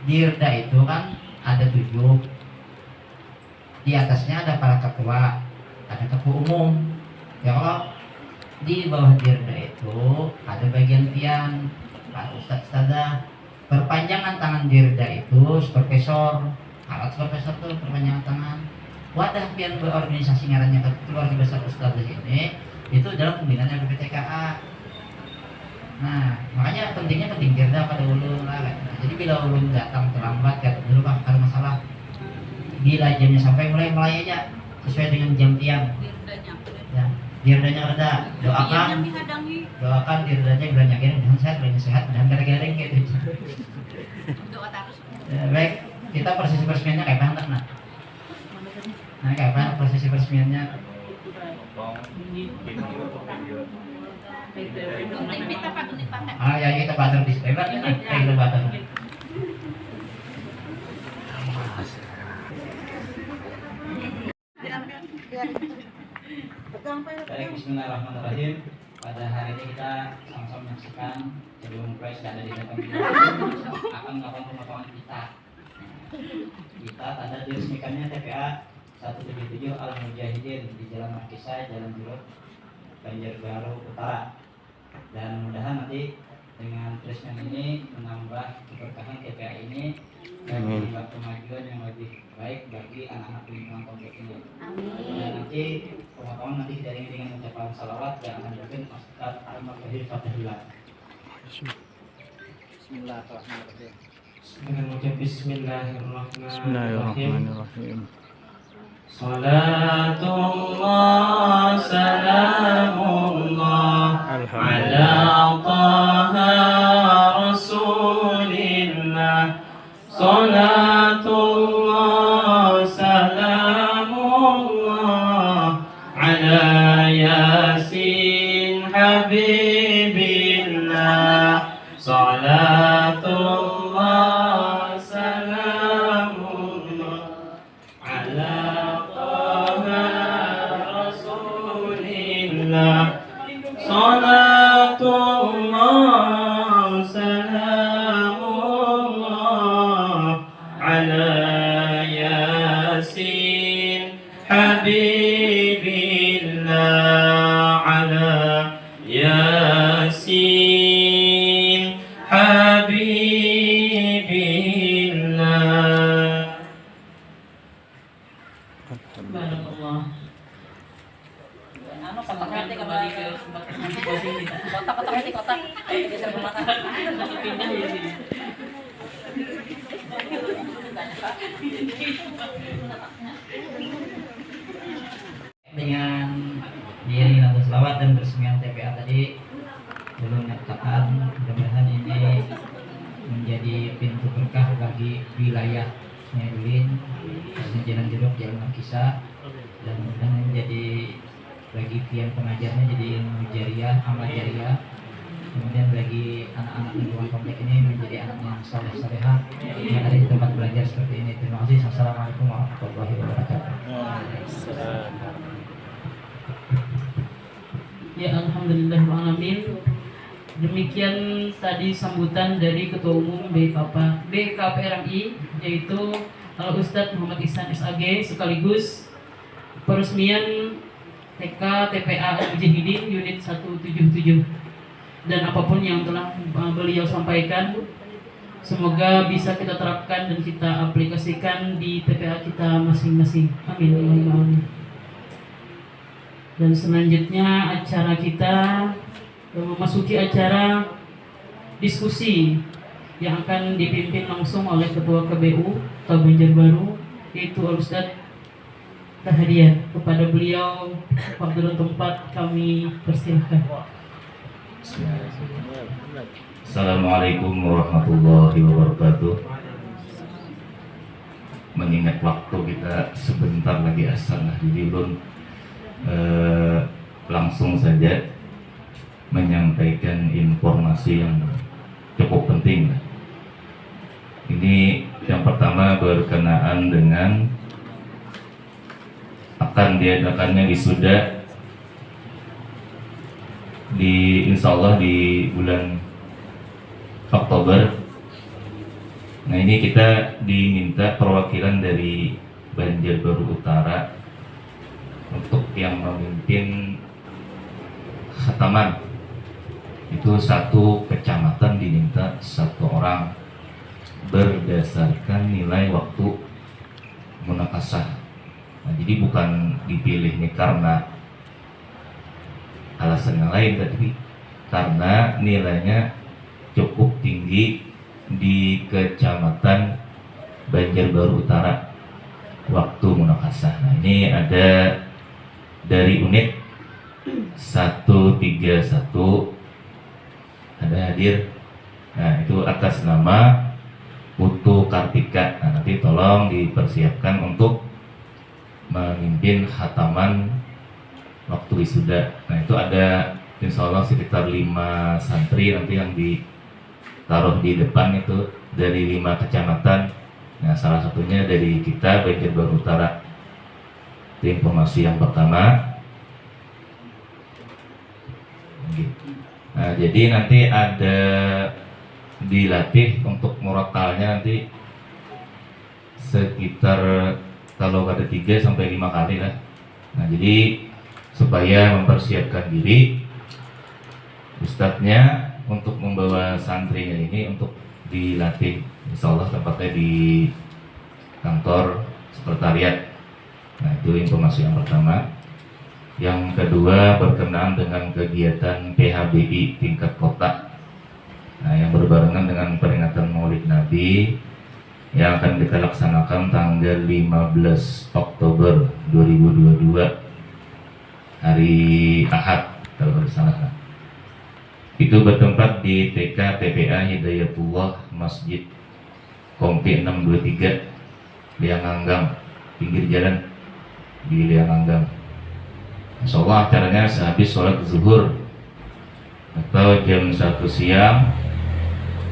dirda itu kan ada 7. Di atasnya ada para ketua, ada ketua umum. Ya kalau di bawah dirda itu ada bagian tiang, para ustadz-ustadzah. Perpanjangan tangan dirda itu profesor, alat profesor itu perpanjangan tangan. Wadah pian berorganisasi ngarannya keluarga besar ustadz ini itu dalam pembinaannya BPTKA. Nah, makanya penting dirda pada ulun lah. Nah, jadi bila ulun datang terlambat kata dulu Pak, kalau masalah bila jamnya sampai mulai aja sesuai dengan jam tiang. Ya, dirdanya reda. Doakan dirdanya bilang yakin dengan sehat dan gara-gara gitu. Doa terus. Ya, baik, kita prosesi peresmiannya kayak apa nah? Nah, kayak apa prosesi peresmiannya? Ya kita pacar di sebelah kan? Kita pacar. Baik, bismillahirrahmanirrahim. Pada hari ini kita sama-sama menyaksikan sebelum mulai sudah ada di depan kita akan melakukan pemakaman kita. Kita tanda diresmikannya TPA 177 Al Mujahidin di Jalan Markisa, Jalan Jurut, Banjarbaru Utara. Dan mudah-mudahan nanti dengan peresmian ini menambah keberkahan TPA ini dan membuat kemajuan yang lebih baik bagi anak-anak lingkungan komplek ini. Dan nanti pemakaman nanti diiringi dengan ucapan salawat yang akan dipimpin Ustaz Ahmad Fahir Fatihillah. Bismillahirrahmanirrahim. Dengan mengucap Bismillahirrahmanirrahim. Bismillahirrahmanirrahim. Salatullah salamullah ala taha rasulillah. Salatullah salamullah ياسين حبيب الله على ياسين حبيب الله. Barakallah. Anu kotak nanti kembali ke kotak nanti kotak kayak geser ke mata. Pindah ya sini. Dengan diiringi lagu selawat dan peresmian TPA tadi, belum menyatakan mudah-mudahan ini menjadi pintu berkah bagi wilayah Nyerulin, khususnya Jalan Jeruk, Jalan Markisa, dan mudah-mudahan menjadi bagi pian pengajarnya jadi ilmu jariah, amal jariah. Kemudian bagi anak-anak lingkungan komplek ini menjadi anak yang saleh-salehah yang ada di tempat belajar seperti ini. Terima kasih. Assalamualaikum warahmatullahi wabarakatuh. Ya alhamdulillahirrahmanirrahim. Demikian tadi sambutan dari Ketua Umum BKPRMI yaitu Al-Ustadz Muhammad Ihsan SAG, sekaligus peresmian TK TPA Al-Mujahidin unit 177. Dan apapun yang telah beliau sampaikan, semoga bisa kita terapkan dan kita aplikasikan di TPA kita masing-masing. Amin. Amin. Dan selanjutnya acara kita memasuki acara diskusi yang akan dipimpin langsung oleh Ketua KBU Kota Banjarbaru, yaitu Al-Ustadz Tahadian. Kepada beliau waktu dan tempat kami persilahkan. Assalamualaikum warahmatullahi wabarakatuh. Mengingat waktu kita sebentar lagi asar, jadi belum langsung saja menyampaikan informasi yang cukup penting. Ini yang pertama berkenaan dengan akan diadakannya wisuda di insyaallah di bulan Oktober. Nah, ini kita diminta perwakilan dari Banjarbaru Utara untuk yang memimpin khataman. Itu satu kecamatan diminta satu orang berdasarkan nilai waktu munakasah. Nah, jadi bukan dipilih nih karena alasan yang lain, tapi karena nilainya cukup tinggi di kecamatan Banjarbaru Utara waktu munakasah. Nah, ini ada dari unit 131 ada hadir. Nah, itu atas nama Putu Kartika. Nah, nanti tolong dipersiapkan untuk memimpin khataman waktu wisuda. Nah, itu ada insya Allah sekitar 5 santri nanti yang ditaruh di depan itu dari 5 kecamatan. Nah, salah satunya dari kita Banjarbaru Utara. Itu informasi yang pertama. Nah, jadi nanti ada dilatih untuk murotalnya nanti sekitar kalau ada 3 sampai 5 kali lah. Nah, jadi supaya mempersiapkan diri ustadznya untuk membawa santrinya ini untuk dilatih, insya Allah tempatnya di kantor sekretariat. Nah, itu informasi yang pertama. Yang kedua berkenaan dengan kegiatan PHBI tingkat kota, nah, yang berbarengan dengan peringatan Maulid Nabi yang akan kita laksanakan tanggal 15 Oktober 2022 hari Ahad kalau tidak salah. Itu bertempat di TK TPA Hidayatullah Masjid Kompi 623 Lianganggang, pinggir jalan di Lianganggang. Insyaallah acaranya sehabis sholat zuhur atau jam 1 siang.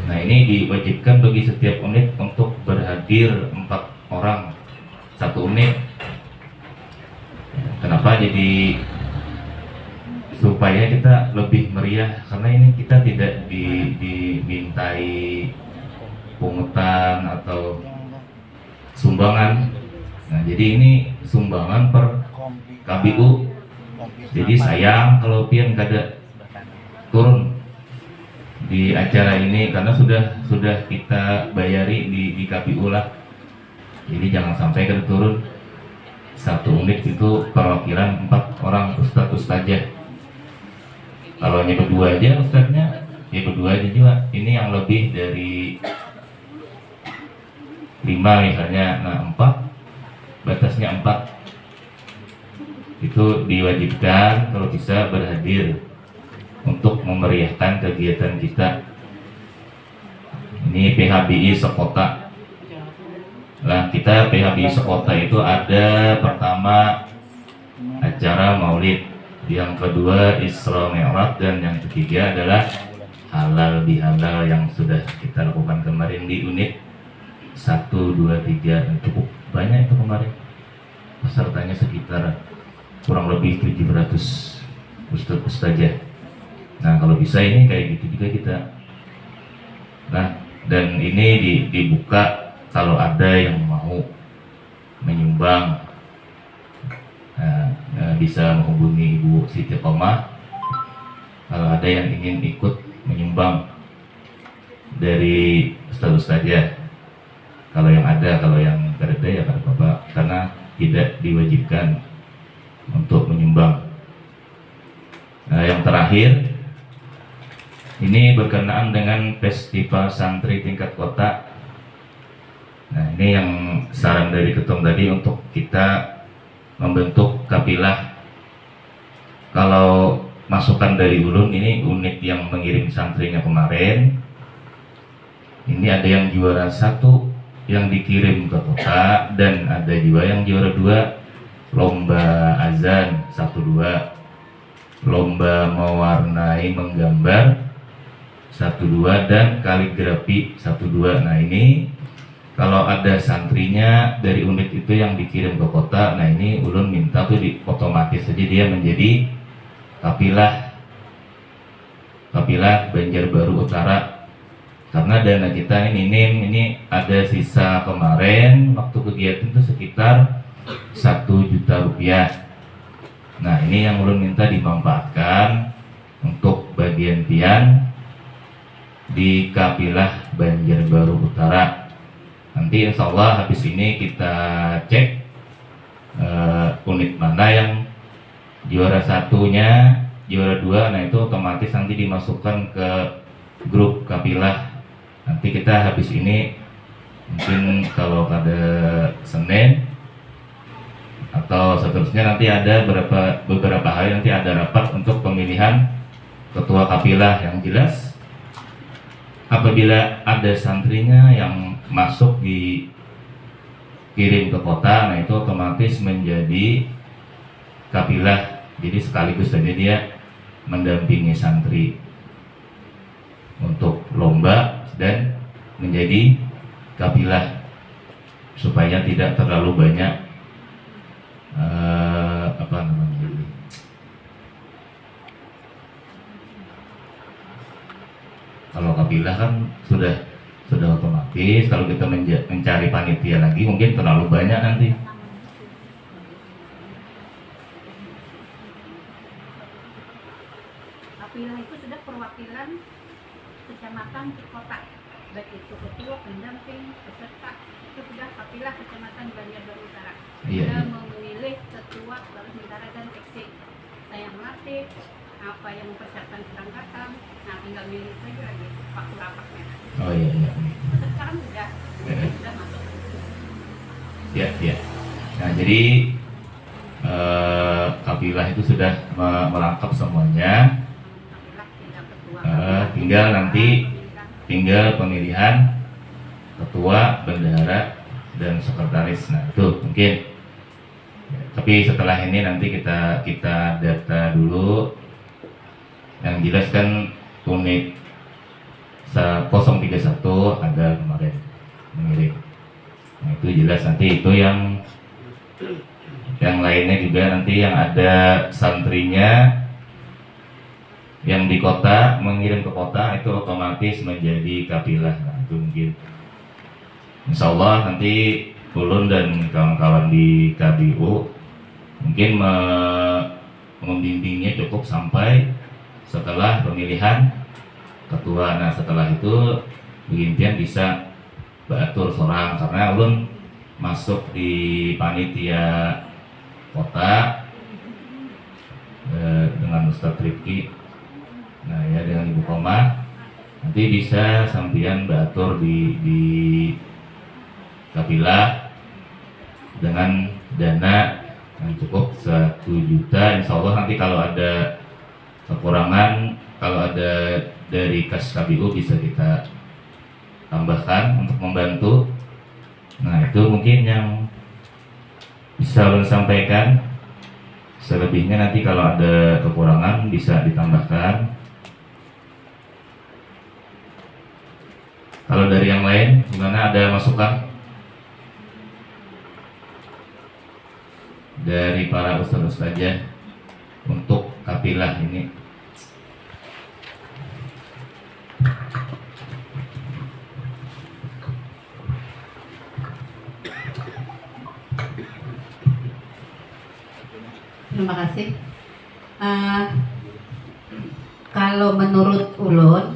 Nah, ini diwajibkan bagi setiap unit untuk berhadir 4 orang satu unit. Kenapa? Jadi supaya kita lebih meriah, karena ini kita tidak dimintai pungutan atau sumbangan. Nah, jadi ini sumbangan per KBU. Jadi sayang kalau pian kada turun di acara ini karena sudah kita bayari di KPU lah. Jadi jangan sampai kada turun. Satu unit itu perwakilan 4 orang ustadzah. Kalau hanya berdua aja ustadznya, ya berdua aja juga. Ini yang lebih dari 5 misalnya, nah 4, batasnya 4. Itu diwajibkan kalau bisa berhadir untuk memeriahkan kegiatan kita. Ini PHBI sekota. Nah, kita PHBI sekota itu ada pertama acara Maulid, yang kedua Isra Mi'raj, dan yang ketiga adalah halal bihalal yang sudah kita lakukan kemarin di unit 1, 2, 3. Cukup banyak itu kemarin. Pesertanya sekitar kurang lebih 700 ustadzah. Nah, kalau bisa ini kayak gitu juga kita. Nah, dan ini dibuka kalau ada yang mau menyumbang, bisa menghubungi Ibu Siti Qomah. Kalau ada yang ingin ikut menyumbang dari ustaz-ustazah, kalau yang ada, kalau yang tidak ada ya kada apa-apa, karena tidak diwajibkan untuk menyumbang. Nah, yang terakhir ini berkenaan dengan festival santri tingkat kota. Nah, ini yang saran dari ketum tadi untuk kita membentuk kapilah. Kalau masukan dari ulun, ini unit yang mengirim santrinya kemarin, ini ada yang juara 1 yang dikirim ke kota, dan ada juga yang juara 2 lomba azan 1-2, lomba mewarnai menggambar 1-2, dan kaligrafi 1-2. Nah, ini kalau ada santrinya dari unit itu yang dikirim ke kota, nah ini ulun minta tuh otomatis saja dia menjadi kapilah Banjarbaru Utara. Karena dana kita ini minim, ini ada sisa kemarin waktu kegiatan itu sekitar 1 juta rupiah. Nah, ini yang ulun minta dimanfaatkan untuk bagian pian di kapilah Banjarbaru Utara. Nanti insya Allah habis ini kita cek unit mana yang juara 1-nya, juara 2, nah itu otomatis nanti dimasukkan ke grup kapilah. Nanti kita habis ini mungkin kalau pada Senin atau seterusnya nanti ada beberapa hari nanti ada rapat untuk pemilihan ketua kapilah. Yang jelas apabila ada santrinya yang masuk dikirim ke kota, nah itu otomatis menjadi kapilah. Jadi sekaligus saja dia mendampingi santri untuk lomba dan menjadi kapilah, supaya tidak terlalu banyak kalau kapilah kan sudah otomatis. Kalau kita mencari panitia lagi mungkin terlalu banyak nanti. Kapilah itu sudah perwakilan kecamatan ke kota, baik itu ketua, pendamping, peserta, itu sudah kapilah kecamatan Banjarbaru Utara. Kita memilih ketua, baru sementara dan seksi. Saya melatih apa yang mempersiapkan keberangkatan. Nah, tinggal milih saja lagi waktu rapatnya. Oh iya. Sekarang sudah masuk. Ya. Nah, jadi kapilah itu sudah merangkap semuanya. Tinggal pemilihan ketua, bendahara, dan sekretaris. Nah, itu mungkin. Tapi setelah ini nanti kita data dulu. Yang jelas kan unit 031 ada kemarin mengirim. Nah, itu jelas nanti itu yang lainnya juga nanti yang ada santrinya yang di kota mengirim ke kota itu otomatis menjadi kapilah. Nah, itu mungkin insya Allah nanti ulun dan kawan-kawan di KBU mungkin membimbingnya cukup sampai setelah pemilihan ketua. Nah setelah itu beginian bisa beratur seorang, karena ulun masuk di panitia kota dengan Ustadz Rifki, nah ya dengan Ibu Koma, nanti bisa sampean beratur di kapilah dengan dana yang cukup 1 juta. Insya Allah nanti kalau ada kekurangan, kalau ada dari kas KBU bisa kita tambahkan untuk membantu. Nah itu mungkin yang bisa ulun sampaikan. Selebihnya nanti kalau ada kekurangan bisa ditambahkan. Kalau dari yang lain gimana, ada masukan dari para ustadz saja untuk kapilah ini? Terima kasih. Kalau menurut ulun,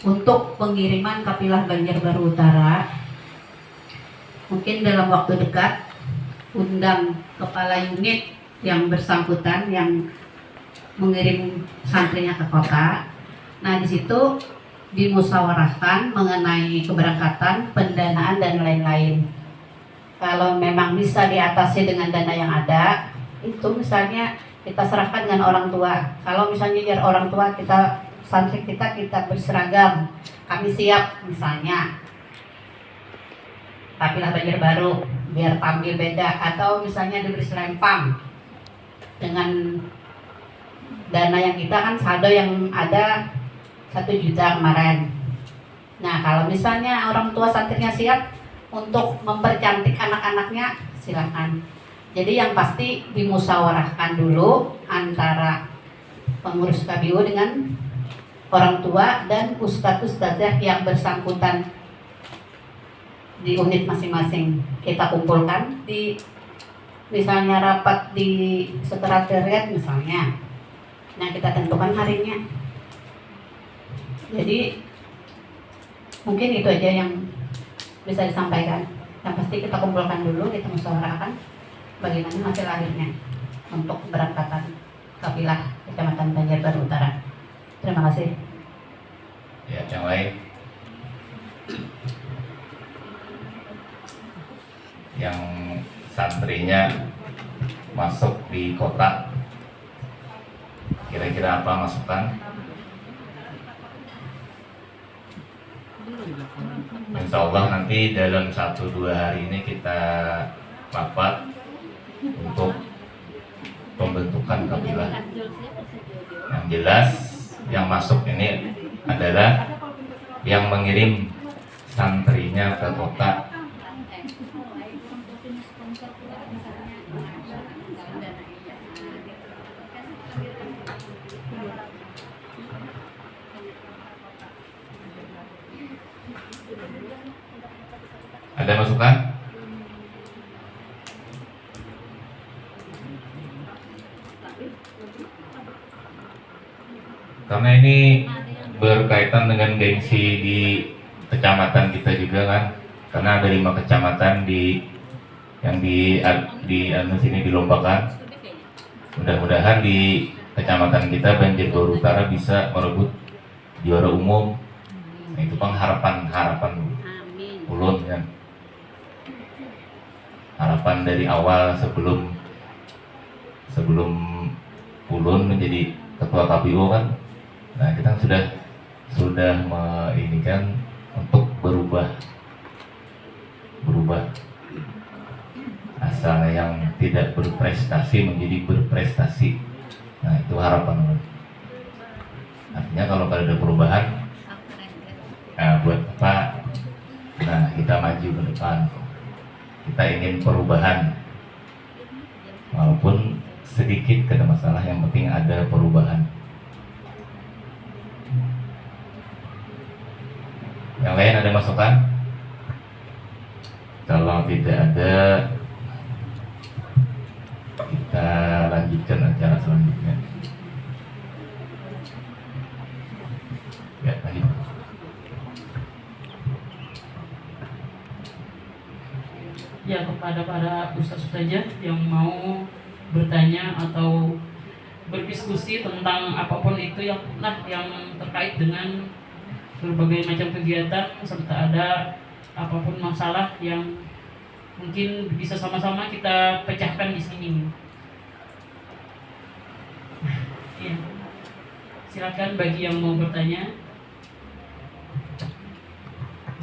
untuk pengiriman kapilah Banjarbaru Utara, mungkin dalam waktu dekat undang kepala unit yang bersangkutan yang mengirim santrinya ke kota. Nah di situ dimusyawarahkan mengenai keberangkatan, pendanaan dan lain-lain. Kalau memang bisa diatasi dengan dana yang ada, itu misalnya kita serahkan dengan orang tua. Kalau misalnya biar orang tua kita, santri kita berseragam, kami siap misalnya kapilah Banjarbaru biar tampil beda, atau misalnya diberi selempang dengan dana yang kita kan saldo yang ada 1 juta kemarin. Nah kalau misalnya orang tua santrinya siap untuk mempercantik anak-anaknya, silakan. Jadi yang pasti dimusyawarahkan dulu antara pengurus KBU dengan orang tua dan ustadz-ustadzah yang bersangkutan di unit masing-masing. Kita kumpulkan di misalnya rapat di sekretariat misalnya. Nah kita tentukan harinya. Jadi mungkin itu aja yang bisa disampaikan. Yang pasti kita kumpulkan dulu, kita musyawarahkan bagaimana hasil akhirnya untuk keberangkatan kapilah Kecamatan Banjarbaru Utara. Terima kasih. Ya, yang lain? Yang santrinya masuk di kota, kira-kira apa masukan? Insya Allah nanti dalam 1-2 hari ini kita rapat untuk pembentukan kapilah. Yang jelas yang masuk ini adalah yang mengirim santrinya ke kota. Ada masukan? Karena ini berkaitan dengan gengsi di kecamatan kita juga kan, karena ada 5 kecamatan yang di sini dilombakan. Mudah-mudahan di kecamatan kita Banjarbaru Utara bisa merebut juara umum. Nah, itu kan harapan ulun kan. Harapan dari awal sebelum ulun menjadi ketua KBU kan. Nah, kita sudah menginginkan untuk berubah asal yang tidak berprestasi menjadi berprestasi. Nah, itu harapan. Artinya kalau ada perubahan, buat apa? Nah, kita maju ke depan. Kita ingin perubahan, walaupun sedikit tidak masalah, yang penting ada perubahan. Yang lain ada masukan? Kalau tidak ada, kita lanjutkan acara selanjutnya. Ya, lanjut. Ya, kepada para ustaz-ustazah yang mau bertanya atau berdiskusi tentang apapun itu yang terkait dengan berbagai macam kegiatan, serta ada apapun masalah yang mungkin bisa sama-sama kita pecahkan di sini. Ya. Silakan bagi yang mau bertanya.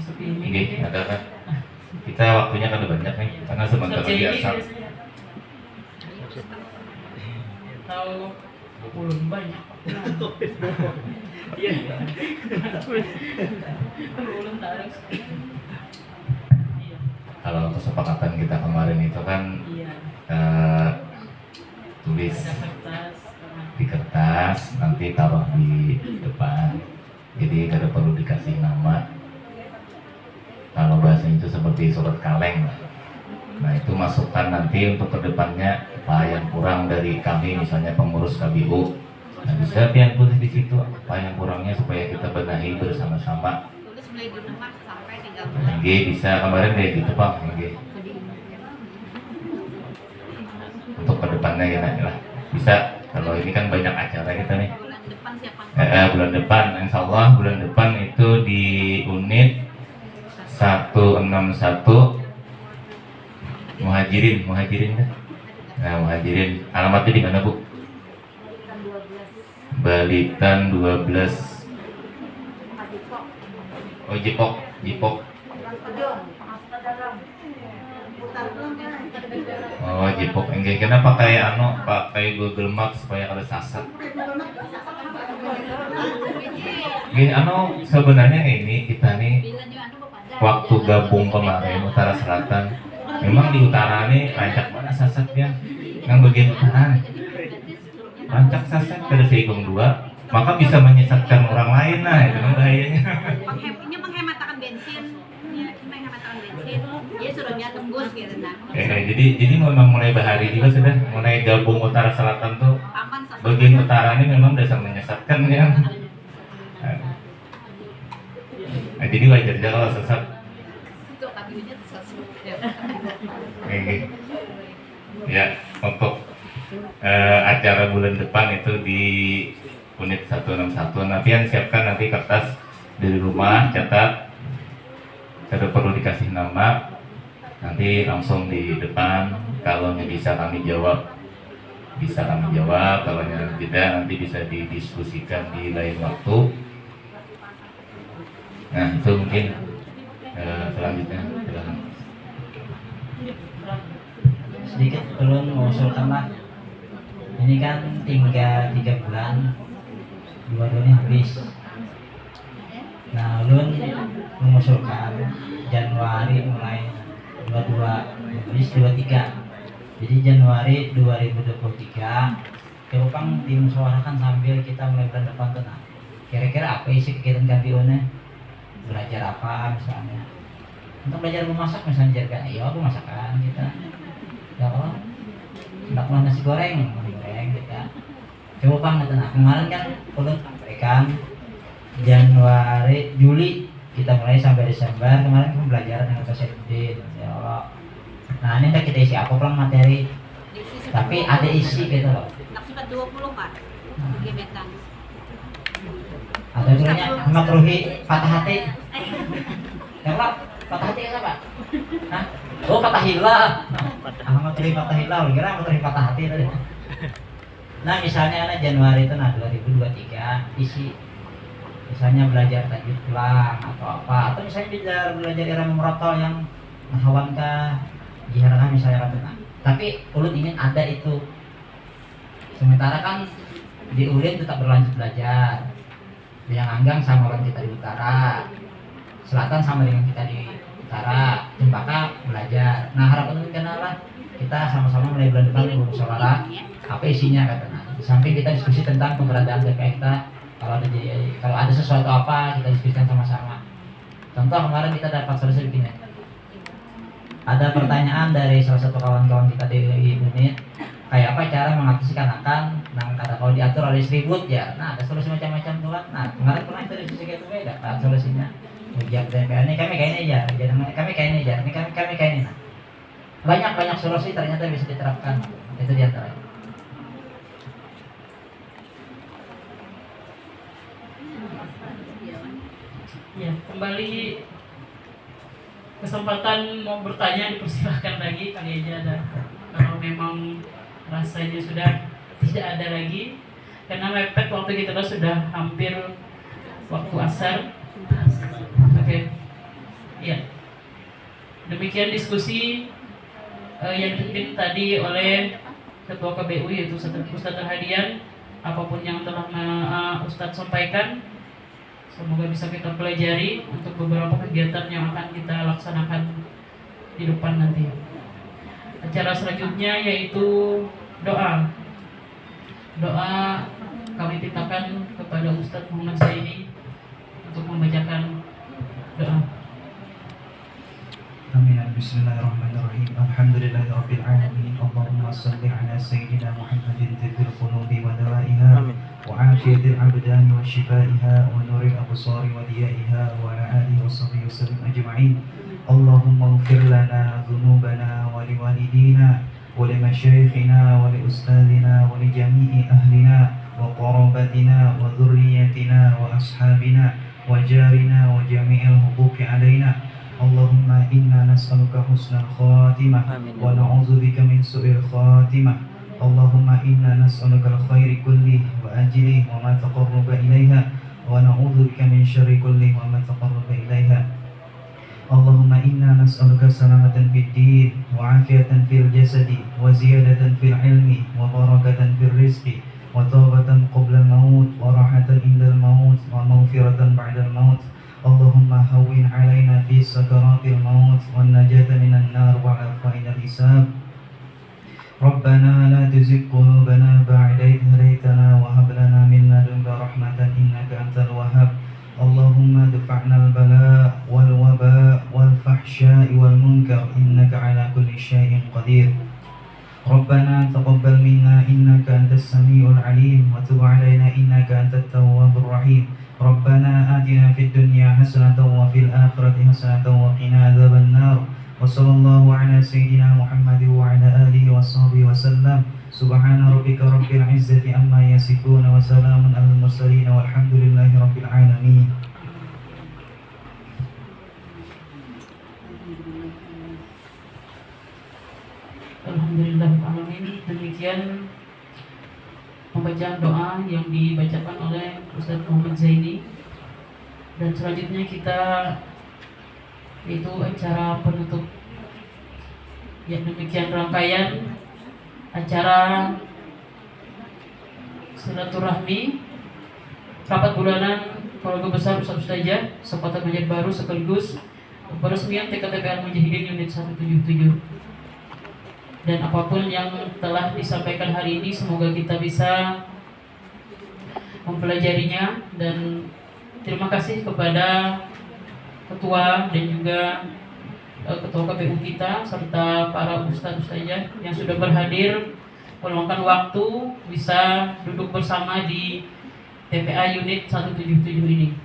Oke, ada kan? Kita waktunya kan banyak nih, karena sebentar lagi asar. Tahu belum banyak. Iya. Belum tarik. Kalau kesepakatan kita kemarin itu kan tulis di kertas, nanti taruh di depan. Jadi tidak perlu dikasih nama. Kalau bahasanya itu seperti surat kaleng. Nah itu masukkan nanti untuk kedepannya apa yang kurang dari kami, misalnya pengurus KBU. Nah, bisa yang tulis di situ apa yang kurangnya supaya kita benahi bersama-sama. Tulis mulai di rumah sampai tinggal Oke, bisa kemarin kayak gitu Pak. Oke. Untuk kedepannya ya lah. Bisa. Kalau ini kan banyak acara kita nih. bulan depan siapa? Bulan depan, insya Allah bulan depan itu di unit 161 Muhajirin kan? Nah, Muhajirin. Alamatnya di mana, Bu? Balitan 12. Oh, Jipok. Oh, Jipok. Enggak, karena pakai Google Maps supaya ada sasar. Gini, sebenarnya ini kita nih waktu gabung kemarin Utara Selatan, memang di utara nih rancak mana sasatnya, yang bagian utara nih rancak sasat pada seigung 2, maka bisa menyesatkan orang lain. Nah itu kan bahayanya. Menghematkan bensin, dia suruhnya tembus gitu nah. Jadi memang mulai bahari juga sudah mulai gabung Utara Selatan tuh bagian utara ini memang dasar menyesatkan ya. Nah, jadi wajar aja kalau sesat. Ya, untuk acara bulan depan itu di unit 161. Nanti yang siapkan nanti kertas dari rumah, catat. Tidak perlu dikasih nama. Nanti langsung di depan. Kalau bisa kami jawab, Kalau tidak nanti bisa didiskusikan di lain waktu. Nah itu mungkin selanjutnya. Sedikit belum mengusulkan lah. Ini kan tinggal 3 bulan, 2 ini habis. Nah, ulun mengusulkan Januari mulai 22 habis 23. Jadi Januari 2023 coba dimusyawarahkan sambil kita mulai bulan depan tenang. Kira-kira apa isi kegiatan KBU-nya? Belajar apa misalnya? Untuk belajar memasak misalnya jaga, iya aku masakan kita. Ya kalau tidak pernah nasi goreng kita. Coba Bang, nah, kemarin kan ulun sampaikan Januari, Juli kita mulai sampai Desember. Kemarin pembelajaran dengan Pak Syedin, ya Allah. Nah ini kita isi apa pelang materi, tapi ada isi gitu loh. Nak 20 Pak, gebetan. Ada dulunya makruhi patah hati. Ya Pak, patah hati apa Pak? Hah? Oh patah hilang. Makruhi patah hilang, kira makruhi patah hati tadi. Nah misalnya Januari itu 2023 isi. Misalnya belajar tajwid pulang atau apa, atau misalnya belajar irama murattal yang nahawankah jiharah misalnya rata. Tapi ulun ingin ada itu. Sementara kan di ulin tetap berlanjut belajar. Yang Anggang sama orang kita di utara, selatan sama dengan kita di utara, Cempaka belajar. Nah harapan ulun kenalah kita sama-sama mulai bulan depan bermusyawarah apa isinya katanya. Di samping kita diskusi tentang keberadaan DPR kita. Kalau ada sesuatu apa kita diskusikan sama-sama. Contoh kemarin kita dapat solusi begini. ada pertanyaan dari salah satu kawan-kawan kita di unit, kayak apa cara mengatasi kanakan, nah kata kalau diatur oleh ribut ya, nah ada solusi macam-macam tuh kan. Nah kemarin pernah itu diskusi itu beda kan solusinya. Ujian TPA ini kami kayak ini aja, kami kayak ini aja, ini kami kayak ini. Nah banyak solusi ternyata bisa diterapkan, itu diantaranya. Ya, kembali kesempatan mau bertanya dipersilahkan lagi, kali aja ada. Kalau memang rasanya sudah tidak ada lagi, karena mepet waktu kita sudah hampir waktu asar. Oke, ya. Demikian diskusi yang dipimpin tadi oleh Ketua KBU yaitu Ustadz Hadian. Apapun yang telah Ustadz sampaikan, semoga bisa kita pelajari untuk beberapa kegiatan yang akan kita laksanakan di depan nanti. Acara selanjutnya yaitu doa. Doa kami mintakan kepada Ustadz Muhammad Zaini untuk membacakan doa. Amin. Bismillahirrahmanirrahim. Alhamdulillahirabbil alamin. Allahumma shalli ala sayyidina Muhammadin tibbil qulubi wa dawaiha wa afiyatil abdani wa shifaiha wa nuril absari wa diyaiha wa ala alihi wa sahbihi wasallam ajma'in. Allahumma ighfir lana dhunubana wa liwalidina wa limashayikhina wa liustadina wa lijami'i ahlina wa qarabatina wa dhurriyyatina wa ashabina wa jarina wa jami'il huquqi alaina. Allahumma inna nas'aluka husnal khatimah wa na'udzubika min su'il khatimah. Allahumma inna nas'aluka al-khairi kulli wa ajli wa ma taqarraba ilaiha wa na'udzubika min syarri kulli wa ma taqarraba ilaiha. Allahumma inna nas'aluka salamatan fid din wa afiyatan fil jasadi wa ziyadatan fil ilmi wa barakatan fil rizqi wa tawbatan qabla al-maut wa rahatan indal maut wa maghfiratan ba'da al-maut. Allahumma hawwin alaina fi sakaratil maut wan najata minan nar wa afainal hisab. Rabbana la tuzigh qulubana ba'da idh hadaytana wa hab lana min ladunka rahmatan innaka antal wahhab. Allahumma dafa'na al-bala' wal waba' wal fahsya'i wal munkar innaka ala kulli syai'in qadir. Rabbana taqabbal minna innaka antas samiul alim wa tub 'alaina innaka antat tawwabur rahim. Rabbana atina fid dunya hasanatan wa fil akhirati hasanatan wa qina adzaban nar. Wa sallallahu ala sayyidina Muhammad wa ala alihi wa sahbihi wa sallam. Subhana rabbika rabbil izzati amma yasifun wa salamun alal mursalin walhamdulillahi rabbil alamin. Alhamdulillahirrahmanirrahim. Demikian pembacaan doa yang dibacakan oleh Ustadz Muhammad Zaini. Dan selanjutnya kita itu acara penutup. Ya, demikian rangkaian acara silaturahmi rapat bulanan keluarga besar Ustadz Ustazah Sekota Banjarbaru sekaligus peresmian TKTP Al-Mujahidin Unit 177. Dan apapun yang telah disampaikan hari ini semoga kita bisa mempelajarinya. Dan terima kasih kepada ketua dan juga ketua KPU kita serta para ustadz-ustazah yang sudah berhadir meluangkan waktu bisa duduk bersama di TPA Unit 177 ini.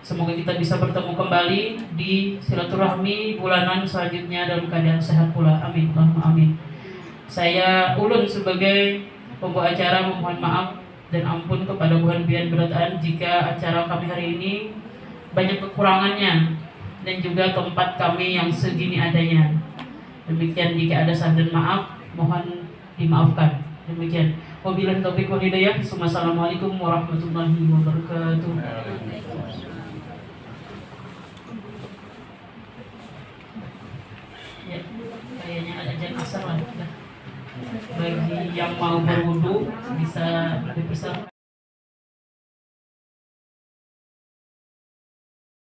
Semoga kita bisa bertemu kembali di silaturahmi bulanan selanjutnya dalam keadaan sehat pula. Amin. Allahumma amin. Saya ulun sebagai pembawa acara memohon maaf dan ampun kepada Tuhan Bian Berataan jika acara kami hari ini banyak kekurangannya dan juga tempat kami yang segini adanya. Demikian, jika ada salah dan maaf mohon dimaafkan. Demikian. Wabillahi taufiq wal hidayah. Wassalamualaikum warahmatullahi wabarakatuh. Ya, kayaknya ada ajan asar lah. Bagi yang mau berwudu bisa dipersilakan.